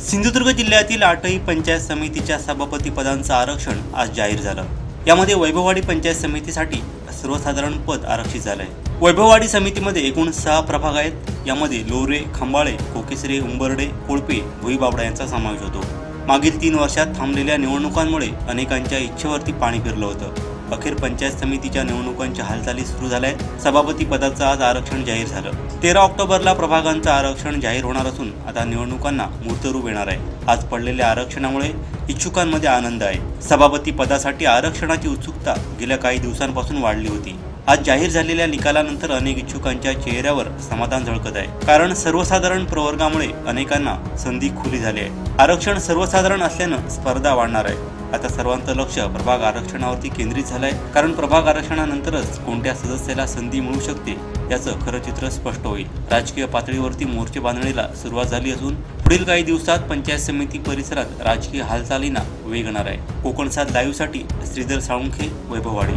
सिंधुदुर्ग जिल्ह्यातील 8ही पंचायत समितीच्या सभापती पदांचं आरक्षण आज जाहीर झालं. यामध्ये वैभववाडी पंचायत समितीसाठी सर्वसाधारण पद आरक्षित झालंय. वैभववाडी समितीमध्ये एकूण 6 प्रभाग आहेत. यामध्ये लोरे, खंबाळे, कोकेसरे, उंबर्डे, कोळपे, भुईबावडा यांचा समावेश होतो. मागील 3 वर्षात थांबलेल्या निवडणुकांमुळे अनेकांच्या इच्छेवरती पाणी फिरलं होतं. अखेर पंचायत समितीच्या निवडणुकांच्या हालचाली सुरू झाल्या आहेत. सभापती पदाचं आज आरक्षण जाहीर झालं. 13 ऑक्टोबरला प्रभागांचं आरक्षण जाहीर होणार असून आता निवडणुकांना मूर्तरूप येणार आहे. आज पडलेल्या आरक्षणामुळे इच्छुकांमध्ये आनंद आहे. सभापती पदासाठी आरक्षणाची उत्सुकता गेल्या काही दिवसांपासून वाढली होती. आज जाहीर झालेल्या निकालानंतर अनेक इच्छुकांच्या चेहऱ्यावर समाधान झळकत आहे. कारण सर्वसाधारण प्रवर्गामुळे अनेकांना संधी खुली झाली आहे. आरक्षण सर्वसाधारण असल्यानं स्पर्धा वाढणार आहे. आता सर्वांचं लक्ष प्रभाग आरक्षणावरती केंद्रित झालंय, कारण प्रभाग आरक्षणानंतरच कोणत्या सदस्याला संधी मिळू शकते याचं खरं चित्र स्पष्ट होईल. राजकीय पातळीवरती मोर्चे बांधणीला सुरुवात झाली असून पुढील काही दिवसात पंचायत समिती परिसरात राजकीय हालचालींना वेग येणार आहे. कोकण 7 लाईव्हसाठी श्रीधर साळुंखे, वैभववाडी.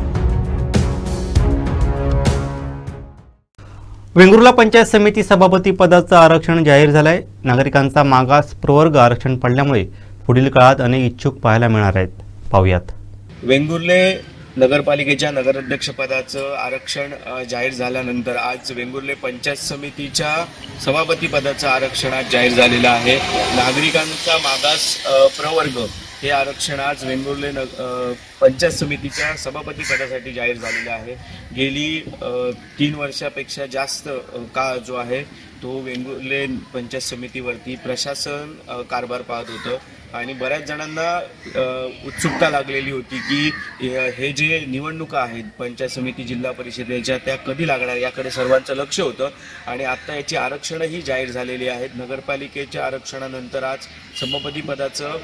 वेंगुर्ला पंचायत समिती सभापती पदाचं आरक्षण जाहीर झालंय. नागरिकांचा मागास प्रवर्ग आरक्षण पडल्यामुळे पुढील काळात अनेक इच्छुक पाहायला मिळणार आहेत. पाहूयात. वेंगुर्ले नगरपालिकेच्या नगराध्यक्षपदाचं आरक्षण जाहीर झाल्यानंतर आज वेंगुर्ले पंचायत समितीच्या सभापती पदाचं आरक्षण आज जाहीर झालेलं आहे. नागरिकांचा मागास प्रवर्ग हे आरक्षण आज वेंगुर्ले पंचायत समितीच्या सभापती पदासाठी जाहीर झालेलं आहे. गेली 3 वर्षापेक्षा जास्त काळ जो आहे तो वेंगुर्ले पंचायत समितीवरती प्रशासन कारभार पाहत होतं आणि बऱ्याच जणांना उत्सुकता लागलेली होती की हे जे निवडणुका आहेत पंचायत समिती जिल्हा परिषदेच्या त्या कधी लागणार याकडे सर्वांचं लक्ष होतं आणि आता याची आरक्षणही जाहीर झालेली आहेत. नगरपालिकेच्या आरक्षणानंतर आज सभापती पदाचं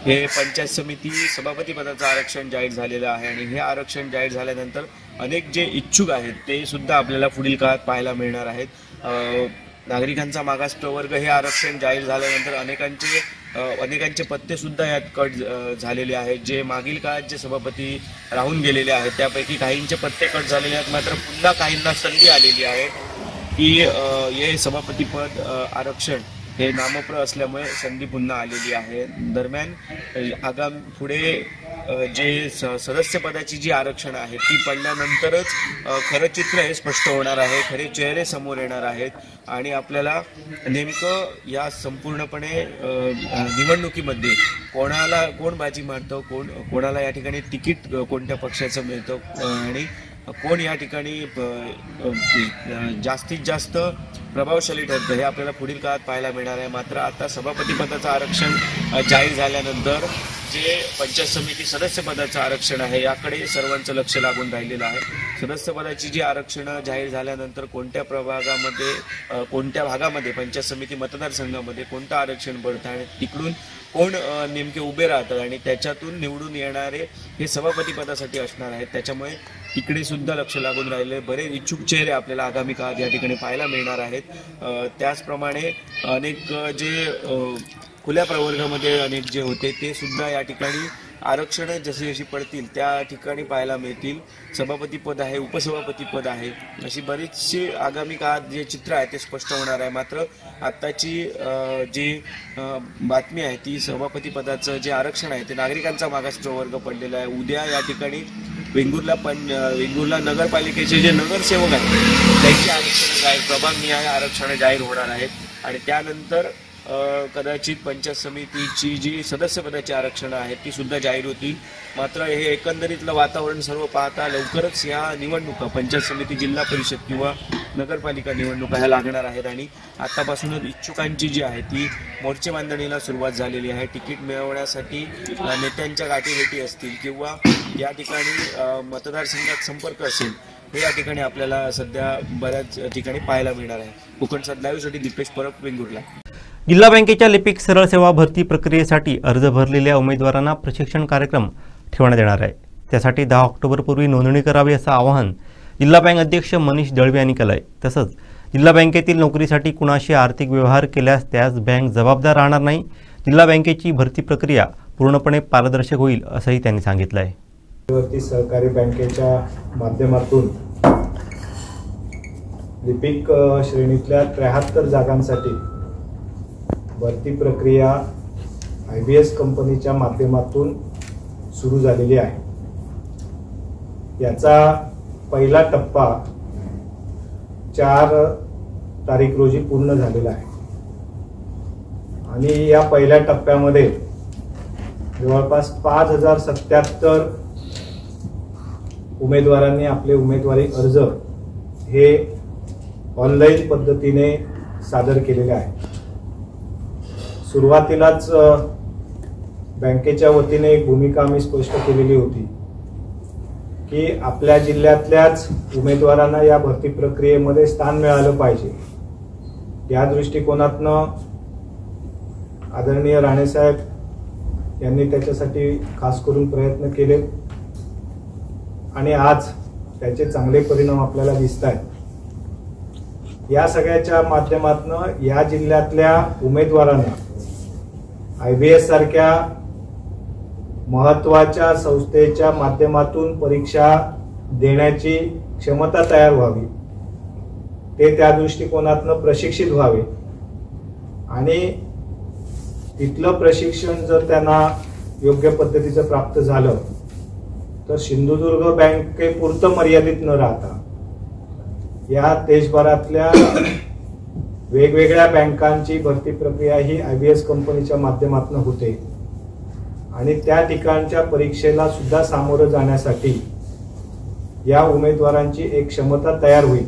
हे पंचायत समिती सभापती पदाचं आरक्षण जाहीर झालेलं आहे आणि हे आरक्षण जाहीर झाल्यानंतर अनेक जे इच्छुक आहेत ते सुद्धा आपल्याला पुढील काळात पाहायला मिळणार आहेत. नागरिकांचा मागास प्रवर्ग हे आरक्षण जाहीर झाल्यानंतर अनेकांचे पत्ते सुद्धा यात कट झालेले आहेत. जे मागील काळात जे सभापती राहून गेलेले आहेत त्यापैकी काहींचे पत्ते कट झालेले आहेत, मात्र पुन्हा काहींना संधी आलेली आहे की हे सभापतीपद आरक्षण हे नामप्र असल्यामुळे संधी पुन्हा आलेली आहे. दरम्यान पुढे जे सदस्यपदाची जी आरक्षण आहे ती पडल्यानंतरच खरं चित्र हे स्पष्ट होणार आहे, खरे चेहरे समोर येणार आहेत आणि आपल्याला नेमकं या संपूर्णपणे निवडणुकीमध्ये कोण बाजी मारतं, कोणाला या ठिकाणी तिकीट कोणत्या पक्षाचं मिळतं आणि कोण या ठिकाणी जास्तीत जास्त प्रभावशाली ठरतं हे आपल्याला पुढील काळात पाहायला मिळणार आहे. मात्र आता सभापतीपदाचं आरक्षण जाहीर झाल्यानंतर जे पंचायत समिती सदस्यपदाचं आरक्षण आहे याकडे सर्वांचं लक्ष लागून राहिलेलं आहे. सदस्यपदाची जी आरक्षणं जाहीर झाल्यानंतर कोणत्या भागामध्ये पंचायत समिती मतदारसंघामध्ये कोणतं आरक्षण पडतं आणि तिकडून कोण नेमके उभे राहतात आणि त्याच्यातून निवडून येणारे हे सभापती पदासाठी असणार आहेत. त्याच्यामुळे तिकडे सुद्धा लक्ष लागून राहिले. बरेच इच्छुक चेहरे आपल्याला आगामी काळात या ठिकाणी पाहायला मिळणार आहेत. त्याचप्रमाणे अनेक जे खुल्या प्रवर्गामध्ये अनेक जे होते ते सुद्धा या ठिकाणी आरक्षण जशी पडतील त्या ठिकाणी पाहायला मिळतील. सभापती पद आहे, उपसभापती पद आहे, अशी बरीचशी आगामी काळात जे चित्र आहे ते स्पष्ट होणार आहे. मात्र आत्ताची जी बातमी आहे ती सभापती पदाचं जे आरक्षण आहे ते नागरिकांचा मागास प्रवर्ग पडलेला आहे. उद्या या ठिकाणी वेंगुर्ला नगरपालिकेचे जे नगरसेवक आहेत त्यांची आरक्षण जाहीर प्रभागनिहाय आरक्षण जाहीर होणार आहेत आणि त्यानंतर कदाचित पंचायत समितीची जी सदस्यपदाची आरक्षणं आहेत ती सुद्धा जाहीर होतील. मात्र हे एकंदरीतलं वातावरण सर्व पाहता लवकरच या निवडणुका पंचायत समिती जिल्हा परिषद किंवा नगरपालिका निवडणुका ह्या लागणार आहेत आणि आतापासूनच इच्छुकांची जी आहे ती मोर्चे बांधणीला सुरुवात झालेली आहे. तिकीट मिळवण्यासाठी नेत्यांच्या गाठीभेटी असतील किंवा या ठिकाणी मतदारसंघात संपर्क असेल हे या ठिकाणी आपल्याला सध्या बऱ्याच ठिकाणी पाहायला मिळणार आहे. कोकण 7 लाईव्हसाठी दीपेश परब, वेंगुर्ला. जिल्हा बँकेच्या लिपिक सरळ सेवा भरती प्रक्रियेसाठी अर्ज भरलेल्या उमेदवारांना प्रशिक्षण कार्यक्रम ठेवण्यात येणार आहे. त्यासाठी 10 ऑक्टोबरपूर्वी नोंदणी करावी असं आवाहन जिल्हा बँक अध्यक्ष मनीष दळवे यांनी केलं आहे. तसंच जिल्हा बँकेतील नोकरीसाठी कुणाशी आर्थिक व्यवहार केल्यास त्यास बँक जबाबदार राहणार नाही. जिल्हा बँकेची भरती प्रक्रिया पूर्णपणे पारदर्शक होईल असंही त्यांनी सांगितलं आहे. सहकारी बँकेच्या माध्यमातून लिपिक श्रेणीतल्या 73 जागांसाठी भरती प्रक्रिया IBS कंपनीच्या माध्यमातून सुरू झालेली आहे. याचा पहिला टप्पा 4 तारीख रोजी पूर्ण झालेला आहे आणि या पहिल्या टप्प्यामध्ये जवळपास 5077 उमेदवारांनी आपले उमेदवारी अर्ज हे ऑनलाईन पद्धतीने सादर केलेले आहे. सुरुवातीलाच बँकेच्या वतीने एक भूमिका आम्ही स्पष्ट केलेली होती की आपल्या जिल्ह्यातल्याच उमेदवारांना या भरती प्रक्रियेमध्ये स्थान मिळालं पाहिजे. या दृष्टिकोनातनं आदरणीय राणेसाहेब यांनी त्याच्यासाठी खास करून प्रयत्न केले आणि आज त्याचे चांगले परिणाम आपल्याला दिसत आहेत। या सगळ्याच्या माध्यमातून या जिल्ह्यातल्या उमेदवारांना IBS सारख्या महत्त्वाच्या संस्थेच्या माध्यमातून परीक्षा देण्याची क्षमता तयार व्हावी, ते त्या दृष्टिकोनातून प्रशिक्षित व्हावे आणि तिथलं प्रशिक्षण जर त्यांना योग्य पद्धतीचं प्राप्त झालं तर सिंधुदुर्ग बँकेपुरतं मर्यादित न राहता या देशभरातल्या वेगवेगळ्या बँकांची भरती प्रक्रिया ही IBS कंपनीच्या माध्यमातून होते आणि त्या ठिकाणच्या परीक्षेला सुद्धा सामोरं जाण्यासाठी या उमेदवारांची एक क्षमता तयार होईल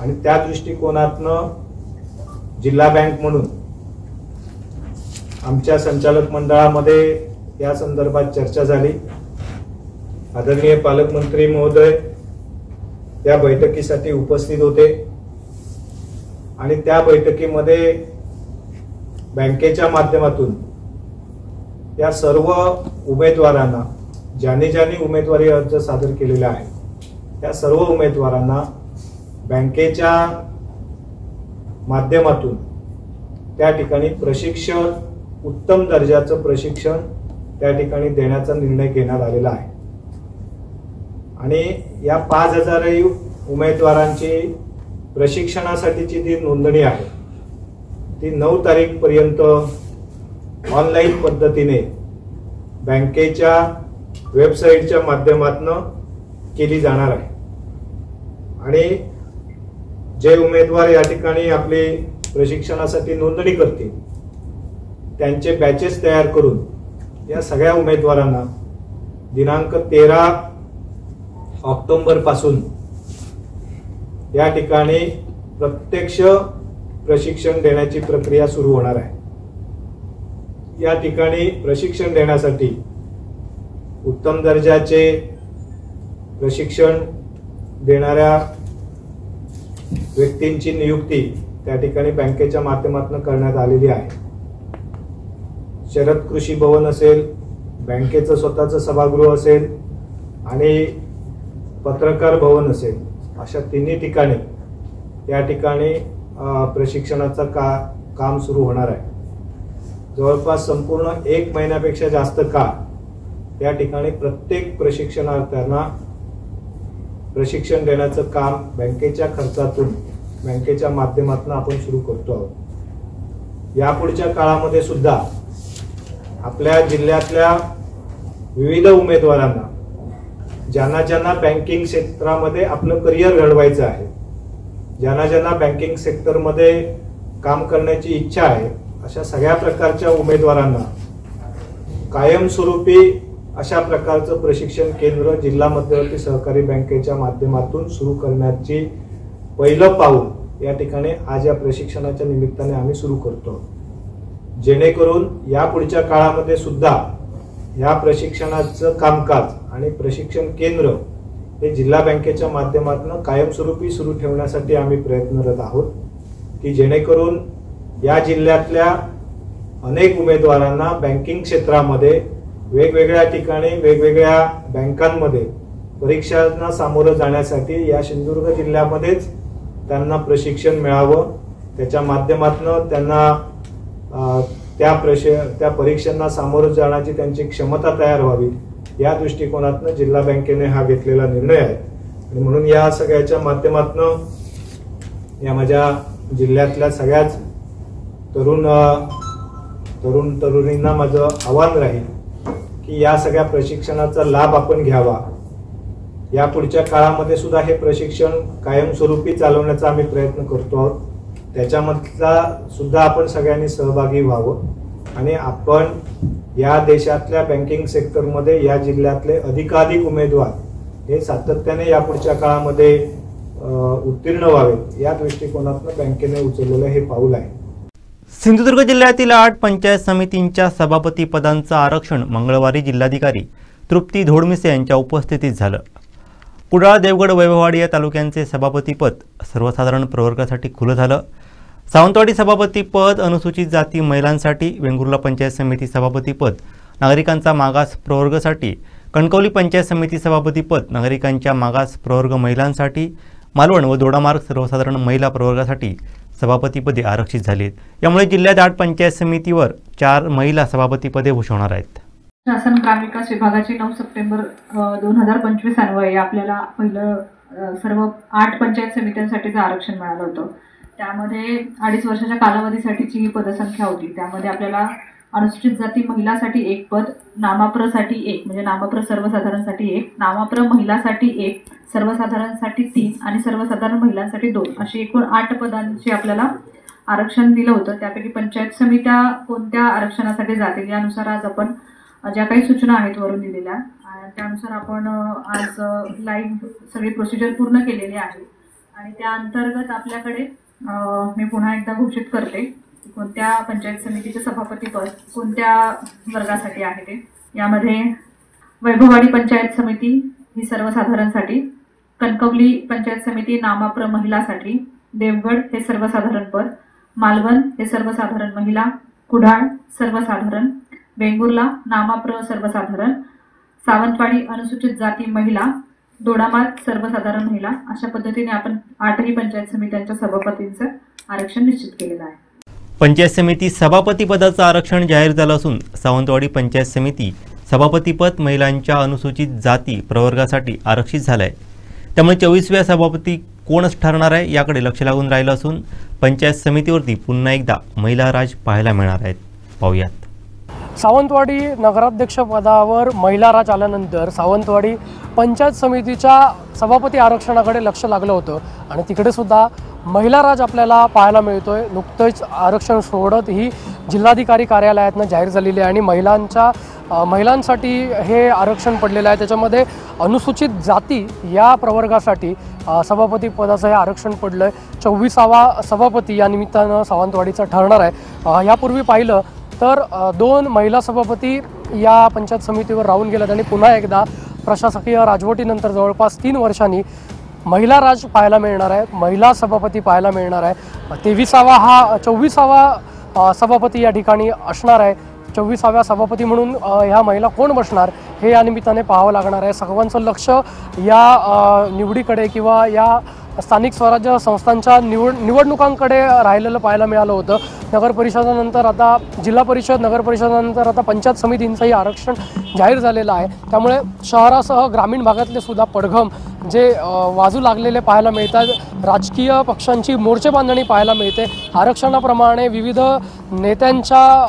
आणि त्या दृष्टिकोनातनं जिल्हा बँक म्हणून आमच्या संचालक मंडळामध्ये या संदर्भात चर्चा झाली। आदरणीय पालकमंत्री महोदय त्या बैठकीसाठी उपस्थित होते आणि त्या बैठकीमध्ये बँकेच्या माध्यमातून या सर्व उमेदवारांना ज्यांनी उमेदवारी अर्ज सादर केलेला आहे त्या सर्व उमेदवारांना बँकेच्या माध्यमातून त्या ठिकाणी प्रशिक्षण, उत्तम दर्जाचं प्रशिक्षण त्या ठिकाणी देण्याचा निर्णय घेण्यात आलेला आहे आणि या 5000 उमेदवारांची प्रशिक्षणासाठीची जी नोंदणी आहे ती 9 तारीखपर्यंत ऑनलाईन पद्धतीने बँकेच्या वेबसाईटच्या माध्यमातून केली जाणार आहे आणि जे उमेदवार या ठिकाणी आपले प्रशिक्षणासाठी नोंदणी करतील त्यांचे बॅचेस तयार करून या सगळ्या उमेदवारांना दिनांक 13 ऑक्टोबर पासून या ठिकाणी प्रत्यक्ष प्रशिक्षण देण्याची प्रक्रिया सुरू होणार आहे। या ठिकाणी प्रशिक्षण देण्यासाठी उत्तम दर्जाचे प्रशिक्षण देणाऱ्या व्यक्तींची नियुक्ती त्या ठिकाणी बँकेच्या माध्यमातून करण्यात आलेली आहे। शरद कृषी भवन असेल, बँकेचं स्वतःचं सभागृह असेल आणि पत्रकार भवन असेल, अशा तिन्ही ठिकाणी या ठिकाणी प्रशिक्षणाचं काम सुरू होणार आहे। जवळपास संपूर्ण 1 महिन्यापेक्षा जास्त काळ या ठिकाणी प्रत्येक प्रशिक्षणार्थ्यांना प्रशिक्षण देण्याचं काम बँकेच्या खर्चातून, बँकेच्या माध्यमातून आपण सुरू करतो आहोत। यापुढच्या काळामध्ये सुद्धा आपल्या जिल्ह्यातल्या विविध उमेदवारांना ज्यांना बँकिंग क्षेत्रामध्ये आपलं करिअर घडवायचं आहे, ज्यांना बँकिंग सेक्टरमध्ये काम करण्याची इच्छा आहे, अशा सगळ्या प्रकारच्या उमेदवारांना कायमस्वरूपी अशा प्रकारचं प्रशिक्षण केंद्र जिल्हा मध्यवर्ती सहकारी बँकेच्या माध्यमातून सुरू करण्याची पहिलं पाऊल या ठिकाणी आज या प्रशिक्षणाच्या निमित्ताने आम्ही सुरू करतो, जेणेकरून यापुढच्या काळामध्ये सुद्धा या प्रशिक्षणाचं कामकाज आणि प्रशिक्षण केंद्र हे जिल्हा बँकेच्या माध्यमातून कायमस्वरूपी सुरू ठेवण्यासाठी आम्ही प्रयत्नरत आहोत की जेणेकरून या जिल्ह्यातल्या अनेक उमेदवारांना बँकिंग क्षेत्रामध्ये वेगवेगळ्या ठिकाणी वेगवेगळ्या बँकांमध्ये परीक्षांना सामोरं जाण्यासाठी या सिंधुदुर्ग जिल्ह्यामध्येच त्यांना प्रशिक्षण मिळावं, त्याच्या माध्यमातून त्यांना त्या परीक्षांना सामोरं जाण्याची त्यांची क्षमता तयार व्हावी, या दृष्टिकोनातून जिल्हा बँकेने हा घेतलेला निर्णय आहे आणि म्हणून या सगळ्याच्या माध्यमातून या माझ्या जिल्ह्यातल्या सगळ्याच तरुणींना माझं आव्हान राहील की या सगळ्या प्रशिक्षणाचा लाभ आपण घ्यावा। यापुढच्या काळामध्ये सुद्धा हे प्रशिक्षण कायमस्वरूपी चालवण्याचा आम्ही प्रयत्न करतो आहोत, त्याच्यामधला सुद्धा आपण सगळ्यांनी सहभागी व्हावं आणि आपण या देशातल्या बँकिंग सेक्टरमध्ये या जिल्ह्यातले अधिकाधिक उमेदवार हे सातत्याने यापुढच्या काळामध्ये उत्तीर्ण व्हावेत, या दृष्टिकोनातून बँकेने उचललेलं हे पाऊल आहे। सिंधुदुर्ग जिल्ह्यातील 8 पंचायत समितींच्या सभापती पदांचं आरक्षण मंगळवारी जिल्हाधिकारी तृप्ती धोडमिसे यांच्या उपस्थितीत झालं। कुडाळ, देवगड, वैभववाडी या तालुक्यांचे सभापतीपद सर्वसाधारण प्रवर्गासाठी खुलं झालं। सावंतवाडी सभापतीपद अनुसूचित जाती महिलांसाठी, वेंगुर्ला पंचायत समिती सभापतीपद नागरिकांचा मागास प्रवर्गासाठी, कणकवली पंचायत समिती सभापतीपद नागरिकांच्या मागास प्रवर्ग महिलांसाठी, मालवण व दोडामार्ग सर्वसाधारण महिला प्रवर्गासाठी सभापतीपदे आरक्षित झाली आहेत. यामुळे जिल्ह्यात 8 पंचायत समितीवर 4 महिला सभापतीपदे भूषवणार आहेत. शासन ग्रामविकास विभागाची 9 सप्टेंबर 2025 अन्वये आपल्याला पहिलं सर्व 8 पंचायत समित्यांसाठीचं आरक्षण मिळालं होतं. त्यामध्ये 2.5 वर्षाच्या कालावधीसाठीची ही पदसंख्या होती. त्यामध्ये आपल्याला अनुसूचित जाती महिलासाठी 1 पद, नामाप्रसाठी 1 म्हणजे नामप्र सर्वसाधारणसाठी 1, नामप्र महिलासाठी 1, सर्वसाधारणसाठी 3 आणि सर्वसाधारण महिलांसाठी 2 अशी एकूण 8 पदांची आपल्याला आरक्षण दिलं होतं. त्यापैकी पंचायत समित्या कोणत्या आरक्षणासाठी जातील यानुसार आज आपण ज्या काही सूचना आहेत वरून दिलेल्या त्यानुसार आपण आज लाईव्ह सगळी प्रोसिजर पूर्ण केलेली आहे आणि त्या अंतर्गत आपल्याकडे मी पुन्हा एकदा घोषित करते कोणत्या पंचायत समितीचे सभापतीपद कोणत्या वर्गासाठी आहे ते. यामध्ये वैभववाडी पंचायत समिती ही सर्वसाधारणसाठी, कणकवली पंचायत समिती नामाप्र महिलासाठी, देवगड हे सर्वसाधारण पद, मालवण हे सर्वसाधारण महिला, कुडाळ सर्वसाधारण, वेंगुर्ला नामाप्र सर्वसाधारण, सावंतवाडी अनुसूचित जाती महिला, दोडामार्ग सर्वसाधारण महिला अशा पद्धतीने आपण 8ही पंचायत समित्यांच्या सभापतींचं आरक्षण निश्चित केलेलं आहे. पंचायत समिती सभापती पदाचं आरक्षण जाहीर झालं असून सावंतवाडी पंचायत समिती सभापतीपद महिलांच्या अनुसूचित जाती प्रवर्गासाठी आरक्षित झालं आहे. त्यामुळे 24व्या सभापती कोणच ठरणार आहे याकडे लक्ष लागून राहिलं असून पंचायत समितीवरती पुन्हा एकदा महिला राज पाहायला मिळणार आहेत. पाहूयात. सावंतवाडी नगराध्यक्ष पदावर महिला राज आल्यानंतर सावंतवाडी पंचायत समितीच्या सभापती आरक्षणाकडे लक्ष लागलं होतं आणि तिकडे सुद्धा महिला राज आपल्याला पाहायला मिळतोय. नुकतंच आरक्षण सोडत ही जिल्हाधिकारी कार्यालयातनं जाहीर झालेली आहे आणि महिलांसाठी हे आरक्षण पडलेलं आहे. त्याच्यामध्ये अनुसूचित जाती या प्रवर्गासाठी सभापती पदाचं हे आरक्षण पडलं आहे. 24वा सभापती या निमित्तानं सावंतवाडीचा ठरणार आहे. यापूर्वी पाहिलं तर 2 महिला सभापती या पंचायत समितीवर राहून गेल्यात आणि पुन्हा एकदा प्रशासकीय राजवटीनंतर जवळपास 3 वर्षांनी महिला राज पाहायला मिळणार आहे, महिला सभापती पाहायला मिळणार आहे. 24वा सभापती या ठिकाणी असणार आहे. 24व्या सभापती म्हणून ह्या महिला कोण बसणार हे या निमित्ताने पाहावं लागणार आहे. सर्वांचं लक्ष या निवडीकडे किंवा या स्थानिक स्वराज्य संस्थांच्या निवडणुकांकडे राहिलेलं पाहायला मिळालं होतं. नगर परिषदानंतर आता जिल्हा परिषद, नगर परिषदानंतर आता पंचायत समितींचंही आरक्षण जाहीर झालेलं आहे. त्यामुळे शहरासह ग्रामीण भागातले सुद्धा पडघम जे वाजू लागलेले पाहायला मिळतात. राजकीय पक्षांची मोर्चे बांधणी पाहायला मिळते. आरक्षणाप्रमाणे विविध नेत्यांच्या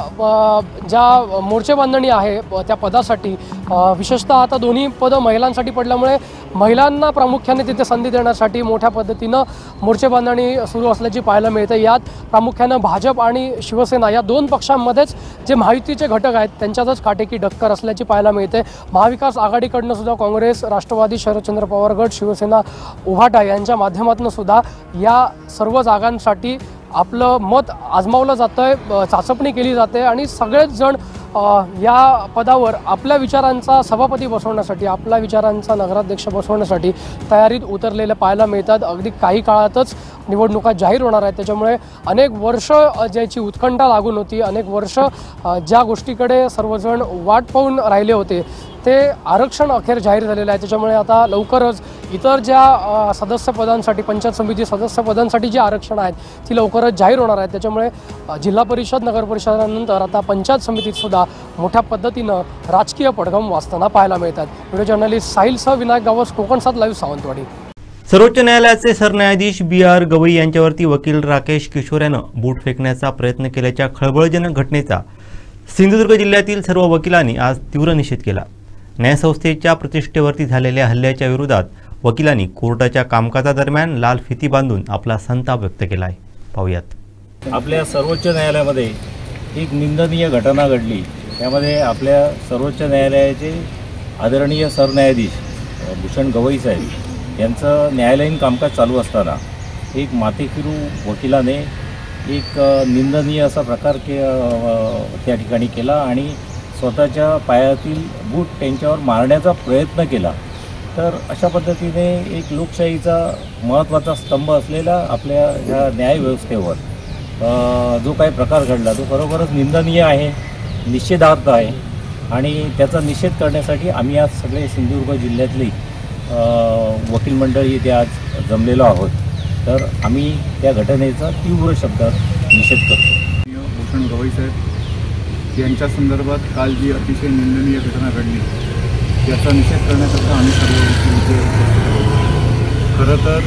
ज्या मोर्चे बांधणी आहे त्या पदासाठी विशेषतः आता दोन्ही पदं महिलांसाठी पडल्यामुळे महिलांना प्रामुख्याने तिथे संधी देण्यासाठी मोठ्या पद्धतीनं मोर्चे बांधणी सुरू असल्याची पाहायला मिळते. यात प्रामुख्यानं भाजप आणि शिवसेना या 2 पक्षांमध्येच जे महायुतीचे घटक आहेत त्यांच्यातच काटेकी डक्कर असल्याची पाहायला मिळते. महाविकास आघाडीकडनं सुद्धा काँग्रेस, राष्ट्रवादी, शरदचंद्र पवार गट, शिवसेना, उभाटा यांच्या माध्यमातून सुद्धा या सर्व जागांसाठी आपलं मत आजमावलं जातंय, चाचपणी केली जाते आणि सगळेच जण या पदावर आपल्या विचारांचा सभापती बसवण्यासाठी, आपल्या विचारांचा नगराध्यक्ष बसवण्यासाठी तयारीत उतरलेले पाहायला मिळतात. अगदी काही काळातच निवडणुका जाहीर होणार आहेत. त्याच्यामुळे अनेक वर्ष ज्याची उत्कंठा लागून होती, अनेक वर्ष ज्या गोष्टीकडे सर्वजण वाट पाहून राहिले होते ते आरक्षण अखेर जाहीर झालेलं आहे. त्याच्यामुळे आता लवकरच इतर ज्या सदस्यपदांसाठी, पंचायत समिती सदस्यपदांसाठी जी आरक्षण आहेत ती लवकरच जाहीर होणार आहेत. त्याच्यामुळे जिल्हा परिषद, नगर परिषदानंतर आता पंचायत समितीत सुद्धा मोठ्या पद्धतीनं राजकीय पडघम वाचताना पाहायला मिळतात. Video journalist साहिलसह Vinayak Gawas, Konkan 7 live, Sawantwadi. सर्वोच्च न्यायालयाचे सरन्यायाधीश BR गवई यांच्यावरती वकील राकेश किशोर यानं बूट फेकण्याचा प्रयत्न केल्याच्या खळबळजनक घटनेचा सिंधुदुर्ग जिल्ह्यातील सर्व वकिलांनी आज तीव्र निषेध केला. न्यायसंस्थेच्या प्रतिष्ठेवरती झालेल्या हल्ल्याच्या विरोधात वकिलांनी कोर्टाच्या कामकाजादरम्यान लाल फिती बांधून आपला संताप व्यक्त केला आहे. पाहूयात. आपल्या सर्वोच्च न्यायालयामध्ये एक निंदनीय घटना घडली. त्यामध्ये आपल्या सर्वोच्च न्यायालयाचे आदरणीय सरन्यायाधीश भूषण गवई साहेब यांचं न्यायालयीन कामकाज चालू असताना एक माथेफिरू वकिलाने एक निंदनीय असा प्रकार त्या ठिकाणी केला आणि स्वतःच्या पायातील बूट त्यांच्यावर मारण्याचा प्रयत्न केला. तर अशा पद्धतीने एक लोकशाहीचा महत्त्वाचा स्तंभ असलेला आपल्या ह्या न्यायव्यवस्थेवर जो काही प्रकार घडला तो खरोखरच निंदनीय आहे, निषेधार्ह आहे आणि त्याचा निषेध करण्यासाठी आम्ही आज सगळे सिंधुदुर्ग जिल्ह्यातली वकील मंडळी इथे आज जमलेलो आहोत. तर आम्ही त्या घटनेचा तीव्र शब्दात निषेध करतो. भूषण गवई साहेब यांच्या संदर्भात काल जी अतिशय निंदनीय घटना घडली याचा निषेध करण्याकरता आम्ही सर्व इथे खरं तर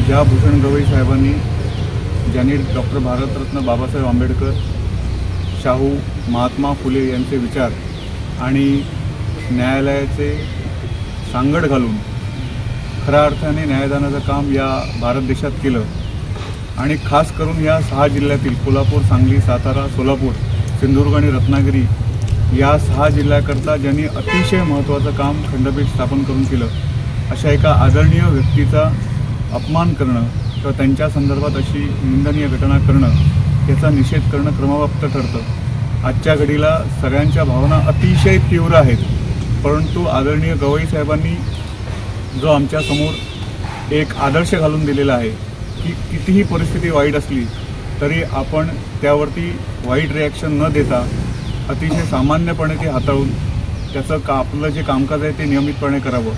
ज्या भूषण गवई साहेबांनी ज्यांनी डॉक्टर भारतरत्न बाबासाहेब आंबेडकर, शाहू, महात्मा फुले यांचे विचार आणि न्यायालयाचे सांगड घालून खऱ्या अर्थाने न्यायदानाचं काम या भारत देशात केलं आणि खास करून या 6 जिल्ह्यातील कोल्हापूर, सांगली, सातारा, सोलापूर, सिंधुदुर्ग आणि रत्नागिरी या 6 जिल्ह्याकरता ज्यांनी अतिशय महत्त्वाचं काम खंडपीठ स्थापन करून केलं, अशा एका आदरणीय व्यक्तीचा अपमान करणं किंवा त्यांच्या संदर्भात अशी निंदनीय घटना करणं याचा निषेध करणं क्रमप्राप्त ठरतं. आजच्या घडीला सगळ्यांच्या भावना अतिशय तीव्र आहेत, परंतु आदरणीय गवई साहेबांनी जो आमच्यासमोर एक आदर्श घालून दिलेला आहे की कितीही परिस्थिती वाईट असली तरी आपण त्यावरती वाईट रिॲक्शन न देता अतिशय सामान्यपणे ते हाताळून त्याचं आपलं जे कामकाज आहे ते नियमितपणे करावं.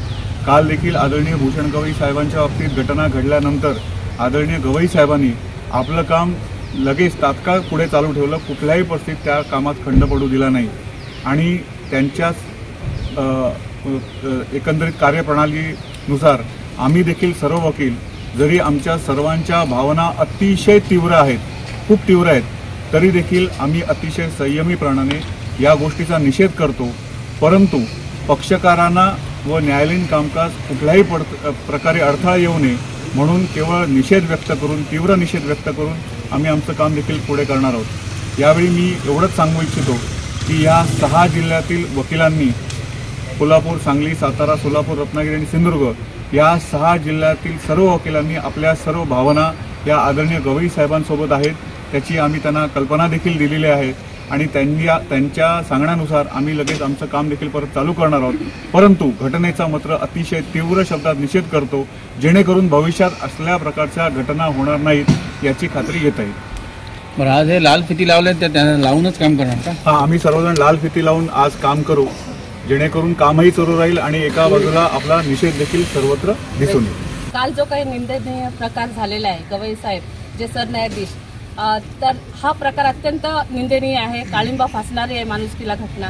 काल देखील आदरणीय भूषण गवई साहेबांच्या बाबतीत घटना घडल्यानंतर आदरणीय गवई साहेबांनी आपलं काम लगेच तात्काळ पुढे चालू ठेवलं, कुठल्याही परिस्थितीत त्या कामात खंड पडू दिला नाही आणि त्यांच्याच एकंदरीत कार्यप्रणालीनुसार आम्ही देखील सर्व वकील जरी आमच्या सर्वांच्या भावना अतिशय तीव्र आहेत, खूप तीव्र आहेत, तरी देखील आम्ही अतिशय संयमीपणाने या गोष्टीचा निषेध करतो. परंतु पक्षकारांना व न्यायालयीन कामकाज कुठल्याही प्रकारे अडथळा येऊ नये म्हणून केवळ निषेध व्यक्त करून, तीव्र निषेध व्यक्त करून आम्ही आमचं काम देखील पुढे करणार आहोत. यावेळी मी एवढंच सांगू इच्छितो की या 6 जिल्ह्यातील वकिलांनी कोल्हापूर, सांगली, सातारा, सोलापूर, रत्नागिरी आणि सिंधुदुर्ग या 6 जिल्ह्यातील सर्व वकिलांनी आपल्या सर्व भावना या आदरणीय गवई साहेबांसोबत आहेत. त्याची आम्ही त्यांना कल्पना देखील दिलेली आहे आणि त्यांच्या सांगण्यानुसार आम्ही लगेच आमचं काम देखील परत चालू करणार आहोत. परंतु घटनेचा मात्र अतिशय तीव्र शब्दात निषेध करतो, जेणेकरून भविष्यात असल्या प्रकारच्या घटना होणार नाहीत याची खात्री घेता येईल. बरं, आज हे लाल फिती लावले तर त्यांना लावूनच काम करणार का? हां, आम्ही सर्वजण लाल फिती लावून आज काम करू, जेणेकरून कामही सुरू राहील आणि एका बाजूला आपला निषेध देखील सर्वत्र दिसून येईल. काल जो काही निंदनीय प्रकार झालेला आहे, गवई साहेब जे सरन्यायाधीश, तर हा प्रकार अत्यंत निंदनीय आहे, काळिंबा फासणारी आहे माणुसकीला घटना.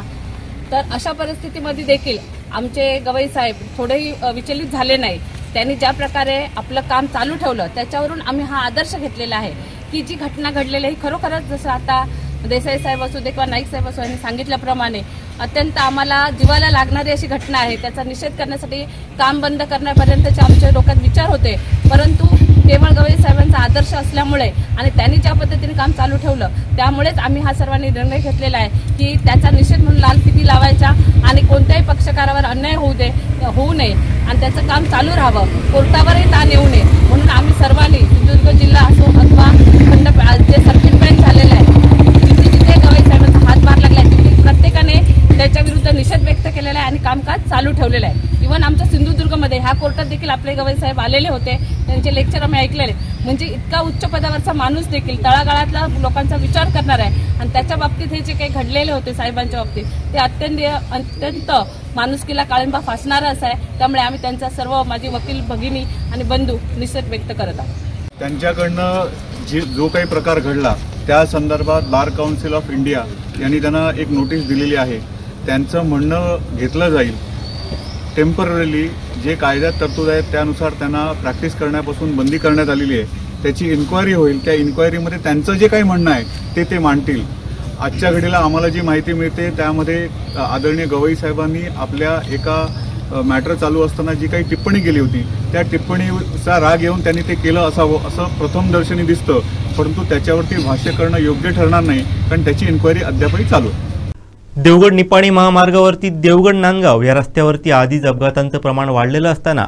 तर अशा परिस्थितीमध्ये देखील आमचे गवई साहेब थोडेही विचलित झाले नाही. त्यांनी ज्या प्रकारे आपलं काम चालू ठेवलं त्याच्यावरून आम्ही हा आदर्श घेतलेला आहे की जी घटना घडलेली आहे खरोखरच जसं आता देसाई साहेब असू दे किंवा नाईक साहेब असू यांनी सांगितल्याप्रमाणे अत्यंत आम्हाला जीवाला लागणारी अशी घटना आहे. त्याचा निषेध करण्यासाठी काम बंद करण्यापर्यंतचे आमच्या डोक्यात विचार होते, परंतु केवळ गवई साहेबांचा आदर्श असल्यामुळे आणि त्यांनी ज्या पद्धतीने काम चालू ठेवलं त्यामुळेच आम्ही हा सर्वांनी निर्णय घेतलेला आहे की त्याचा निषेध म्हणून लाल फिती लावायचा आणि कोणत्याही पक्षकारावर अन्याय होऊ नये आणि त्याचं काम चालू राहावं, कोर्टावरही ताण येऊ नये म्हणून आम्ही सर्वांनी सिंधुदुर्ग जिल्हा असो अथवा जे सर्किट बेंच झालेलं आहे जिथे गवई साहेबांचा हातभार लागला आहे तिथे प्रत्येकाने त्याच्या विरुद्ध निषेध व्यक्त केलेला आहे आणि कामकाज चालू ठेवलेलं आहे. इव्हन आमच्या सिंधुदुर्गमध्ये ह्या कोर्टात देखील आपले गवई साहेब आलेले होते, त्यांचे लेक्चर आम्ही ऐकलेले. म्हणजे इतका उच्च पदावरचा माणूस देखील तळागाळातल्या लोकांचा विचार करणार आहे आणि त्याच्या बाबतीत हे जे काही घडलेले होते साहेबांच्या बाबतीत ते अत्यंत माणुसकीला काळिंबा फासणारं असं आहे. त्यामुळे आम्ही त्यांचा सर्व माझी वकील भगिनी आणि बंधू निषेध व्यक्त करत आहोत. त्यांच्याकडनं जो काही प्रकार घडला त्या संदर्भात बार काउन्सिल ऑफ इंडिया यांनी त्यांना एक नोटीस दिलेली आहे. त्यांचं म्हणणं घेतलं जाईल. टेम्पररीली जे कायद्यात तरतूद आहेत त्यानुसार त्यांना प्रॅक्टिस करण्यापासून बंदी करण्यात आलेली आहे. त्याची इन्क्वायरी होईल. त्या इन्क्वायरीमध्ये त्यांचं जे काही म्हणणं आहे ते मांडतील. आजच्या घडीला आम्हाला जी माहिती मिळते त्यामध्ये आदरणीय गवई साहेबांनी आपल्या एका मॅटर चालू असताना जी काही टिप्पणी केली होती त्या टिप्पणीचा राग येऊन त्यांनी ते केलं असावं असं प्रथमदर्शनी दिसतं, परंतु त्याच्यावरती भाष्य करणं योग्य ठरणार नाही कारण त्याची इन्क्वायरी अद्यापही चालू आहे. देवगड निपाणी महामार्गावरती देवगड नांदगाव या रस्त्यावरती आधीच अपघातांचं प्रमाण वाढलेलं असताना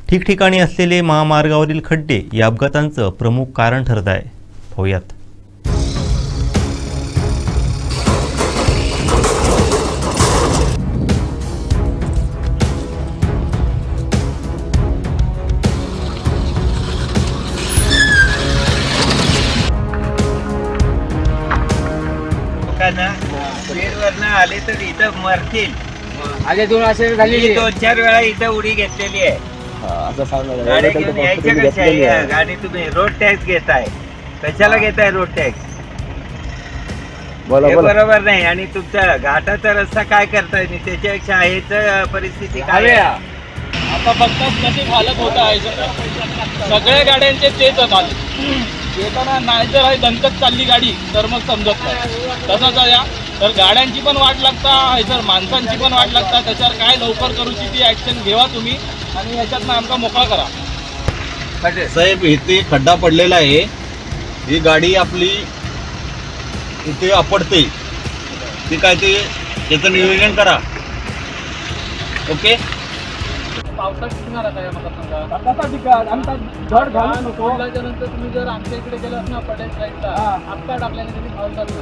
ठिकठिकाणी असलेले महामार्गावरील खड्डे या अपघातांचं प्रमुख कारण ठरत आहे. पाहूयात. आले तर इथं मरतील. आधी 2 असे झाली, 2-4 वेळा इथं उडी घेतलेली आहे. गाडी घेऊन यायच्या कशा? गाडी तुम्ही रोड टॅक्स घेताय, कशाला घेताय रोड टॅक्स? हे बरोबर नाही. आणि तुमचा घाटाचा रस्ता काय करताय? त्याच्यापेक्षा हेच परिस्थिती काय आहे? आता बघतात कशी हालत होत आहे. सगळ्या गाड्यांचे तेच झाले. येताना नाही जर दणकत चालली गाडी तर मग समजत नाही. तसंच या तर गाड्यांची पण वाट लागता, जर माणसांची पण वाट लागता. त्याच्यावर काय लवकर करूची ती ॲक्शन घेवा तुम्ही आणि याच्यातनं आमका मोकळा करा. साहेब, इथे खड्डा पडलेला आहे. ही गाडी आपली इथे आपडते, ती काय ते त्याचं नियोजन करा. ओके. पावसात शिकणार आता या मला सांगा कसा ठिकाण आमचा धड घालून नको. नंतर तुम्ही जर आमच्या इकडे गेलात ना पडेल साईडला आपटा टाकल्याने तुम्ही पावसात ना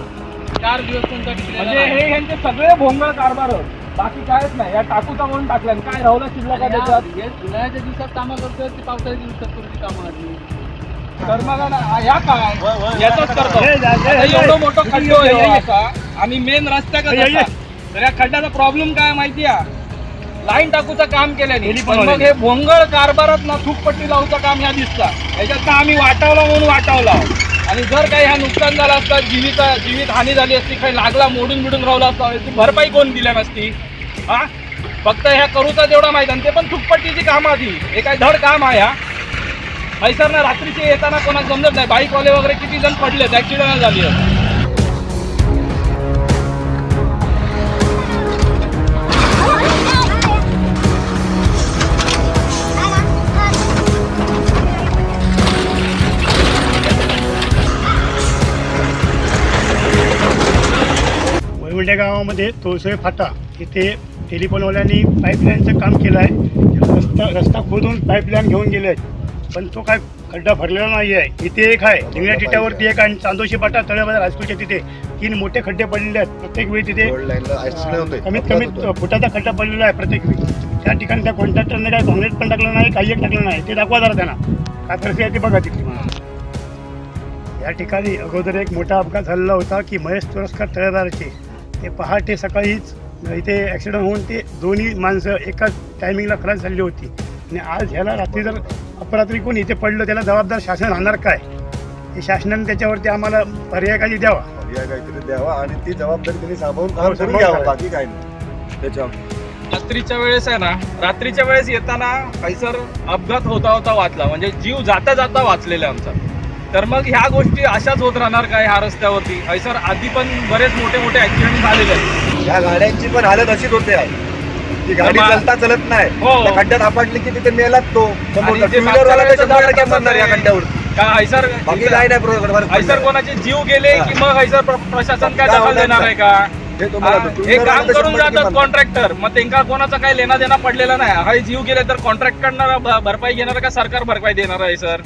4 दिवस तुमचा म्हणजे हे यांचे सगळे भोंगळ कारभार, बाकी कायच नाही. या टाकूचा म्हणून टाकल्याने काय राहुला शिल्लक आहे त्याच्यात? हे उन्हाळ्याच्या दिवसात कामं करतोय ती पावसाळ्याच्या दिवसात तुमची कामं आली तर मग ह्या काय याच करतो. एवढं मोठं खड्डो आहे आम्ही मेन रस्त्याकडे तर या खड्ड्याचा प्रॉब्लेम काय माहिती आहे? लाईन टाकूचं काम केल्याने. मग हे भोंगळ कारभारात ना थूकपट्टी लावूचं काम ह्या दिसतं. याच्यात आम्ही वाटावला म्हणून वाटावला. आणि जर काही ह्या नुकसान झालं असतं, जीवित हानी झाली असती, काही लागला मोडून बिडून राहिला असता, ती भरपाई कोण दिल्या नसती? हा फक्त ह्या करूचा तेवढा माहिती. आणि ते पण थूकपट्टीची कामं आधी. हे काय धड काम आहे ह्या हैसर ना. रात्रीचे येताना कोणाला समजत नाही. बाईकवाले वगैरे किती जण पडलेत, ऍक्सिडेंट झाली आहे. वैवल्ड्या गावामध्ये तोळसोळे फाटा इथे टेलिफोनवाल्यांनी पाईपलाईनचं काम केलं आहे. रस्ता खोदून पाईपलाईन घेऊन गेले आहेत, पण तो काय खड्डा भरलेला नाही आहे. इथे एक आहे, लिंगण्या टिट्यावरती एक, आणि चांदोशी फाटा तळेबाजार हायस्कूलच्या तिथे 3 मोठे खड्डे पडलेले आहेत. प्रत्येक वेळी तिथे कमीत कमी फुटाचा खड्डा पडलेला आहे प्रत्येक वेळी. त्या ठिकाणी त्या कॉन्ट्रॅक्टरने काय काँक्रीट पण टाकलं नाही, काही एक टाकलं नाही. ते दाखवा जरा त्यांना काय परिस्थिती आहे ते बघा तिथे. या ठिकाणी अगोदर एक मोठा अपघात झालेला होता की महेश तुरस्कर तळेदाराचे. ते पहाटे सकाळीच इथे ॲक्सिडेंट होऊन ते दोन्ही माणसं एकाच टायमिंगला क्रॅश झाली होती. आणि आज ह्याला रात्री जर अपरात्री कोण इथे पडलं त्याला जबाबदार शासन राहणार काय? हे शासनाने त्याच्यावरती आम्हाला पर्याय काही द्यावा. काहीतरी द्यावा आणि ती जबाबदारी त्यांनी सांभाळून काम करून घ्यावं, बाकी काही नाही. त्याच्यावर रात्रीच्या वेळेस आहे ना, रात्रीच्या वेळेस येताना हैसर अपघात होता वाचला, म्हणजे जीव जाता वाचलेला आमचा. तर मग ह्या गोष्टी अशाच होत राहणार काय ह्या रस्त्यावरती? हैसर आधी पण बरेच मोठे ऍक्सिडेंट झालेले आहेत. या गाड्यांची पण हालत अशीच होते. ती गाडी चलत नाही, खड्ड्यात आपटली की तिथे मेलात तो. मरणार या खड्ड्यावर का हैसर बाकी काय नाही. हैसर कोणाचे जीव गेले की मग हैसर प्रशासन काय दखल देणार आहे का? हे काम करून जातात कॉन्ट्रॅक्टर, मग त्यांना कोणाचा काही लेना देना पडलेला नाही. हा जीव गेले तर कॉन्ट्रॅक्ट करणार भरपाई घेणार का सरकार भरपाई देणार आहे? सर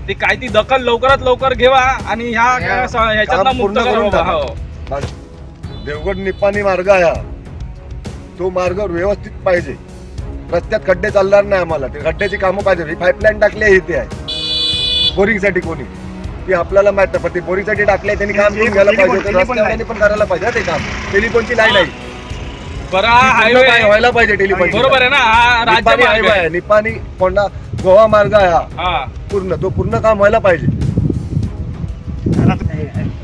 ती काय ती दखल लवकरात लवकर घेवा आणि ह्याच्यातनं मुक्त करा. देवगड निपाणी मार्ग आहे तो मार्ग व्यवस्थित पाहिजे. रस्त्यात खड्डे चालणार नाही आम्हाला. ते खड्ड्याची कामं पाहिजे. पाईपलाईन टाकली आहे इथे आहे बोरिंगसाठी. कोणी ती आपल्याला माहित नाही, पण ती बोरिंगसाठी टाकली आहे त्यांनी काम करून घ्यायला पाहिजे. रस्त्याने पण करायला पाहिजे ते काम. टेलिफोनची लाईन आहे बरं, हायवे व्हायला पाहिजे. टेलिफोन बरोबर आहे ना. हा राज्य हायवे आहे, निपाणी कोंडा गोवा मार्ग आहे हा पूर्ण. तो पूर्ण काम व्हायला पाहिजे.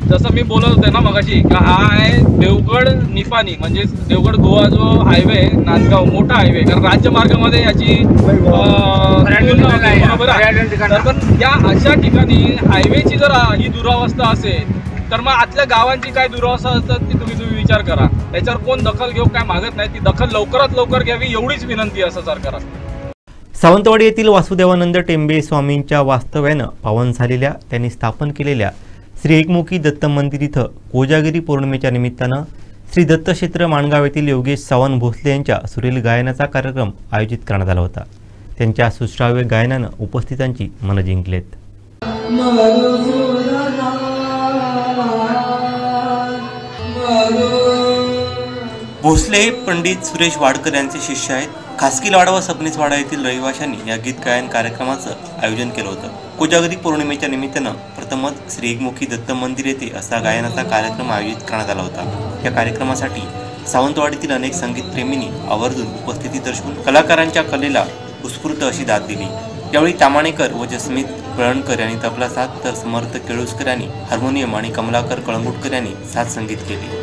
जसं मी बोलत होते ना मगाशी का हा आहे देवगड निपाणी म्हणजे देवगड गोवा जो हायवे नांदगाव मोठा हायवे. कारण राज्यमार्गामध्ये याची बरोबर आहे. तर पण या अशा ठिकाणी हायवेची जर ही दुरावस्था असेल तर मग आतल्या गावांची काय दुरावस्था असतात ती तुम्ही विचार करा. त्याच्यावर कोण दखल घेऊ काय मागत नाही. ती दखल लवकरात लवकर घ्यावी एवढीच विनंती असं सरकार. सावंतवाडी येथील वासुदेवानंद टेंबे स्वामींच्या वास्तव्यानं पावन झालेल्या त्यांनी स्थापन केलेल्या श्री एकमुखी दत्त मंदिर इथं कोजागिरी पौर्णिमेच्या निमित्तानं श्री दत्त क्षेत्र माणगाव येथील योगेश सावंत भोसले यांच्या सुरेल गायनाचा कार्यक्रम आयोजित करण्यात आला होता. त्यांच्या सुश्राव्य गायनानं उपस्थितांची मनं जिंकलेत. भोसले हे पंडित सुरेश वाडकर यांचे शिष्य आहेत. खासकीलवाडा व सबनीसवाडा येथील रहिवाशांनी या गीत गायन कार्यक्रमाचं आयोजन केलं होतं. कोजागिरी पौर्णिमेच्या निमित्तानं प्रथमच श्री एकमुखी दत्त मंदिर येथे असा गायनाचा कार्यक्रम आयोजित करण्यात आला होता. या कार्यक्रमासाठी सावंतवाडीतील अनेक संगीतप्रेमींनी आवर्जून उपस्थिती दर्शवून कलाकारांच्या कलेला उत्स्फूर्त अशी दाद दिली। यावेळी तामाणेकर व जसमीत पळणकर यांनी तबला साथ तर समर्थ केळुसकर यांनी हार्मोनियम आणि कमलाकर कळंगुटकर यांनी साथ संगीत केले।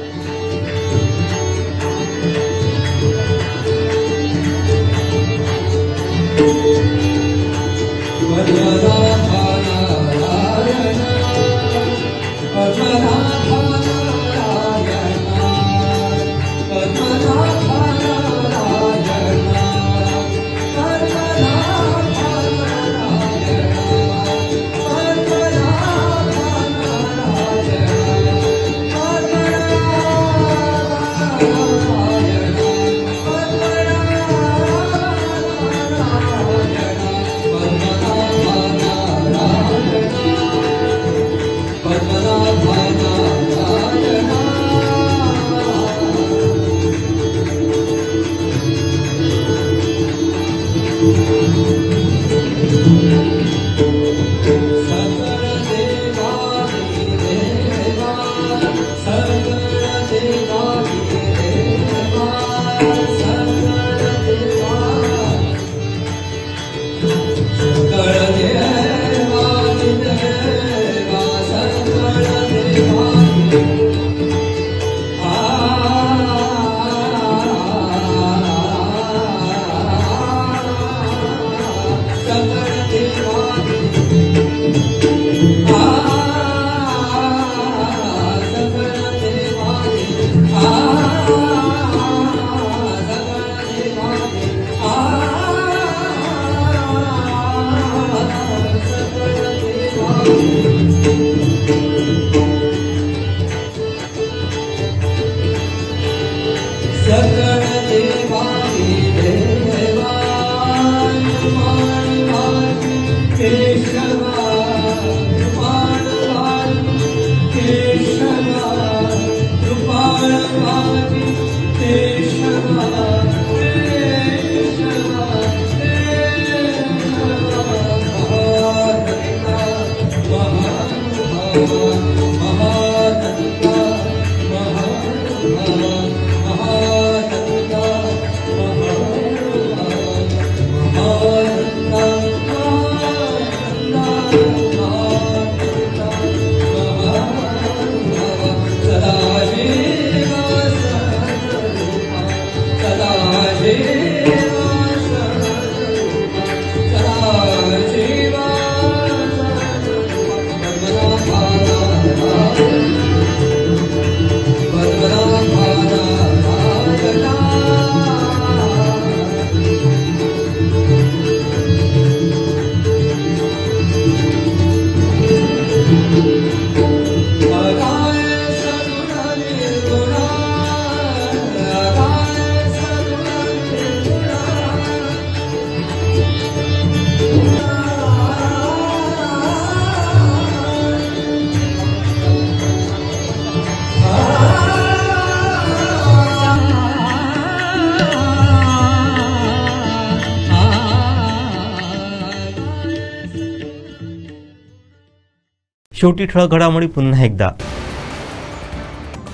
शेवटी ठळक घडामोडी पुन्हा एकदा।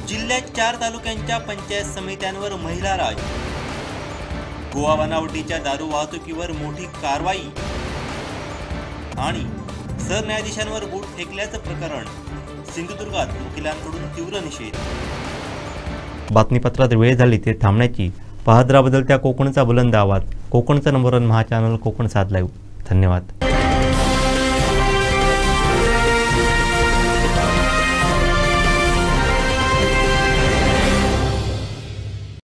जिल्ह्यात 4 तालुक्यांच्या पंचायत समित्यांवर महिला राज। गोवा बनावटीच्या दारू वाहतुकीवर मोठी कारवाई आणि सरन्यायाधीशांवर बूट फेकल्याचं प्रकरण। सिंधुदुर्गात वकिलांकडून तीव्र निषेध। बातमीपत्रात वेळ झाली ते थांबण्याची। पाहत राहा बदलत्या कोकणचा बुलंद आवाज। कोकणचा नंबर 1 महा चॅनल कोकण 7 लाईव्ह। धन्यवाद।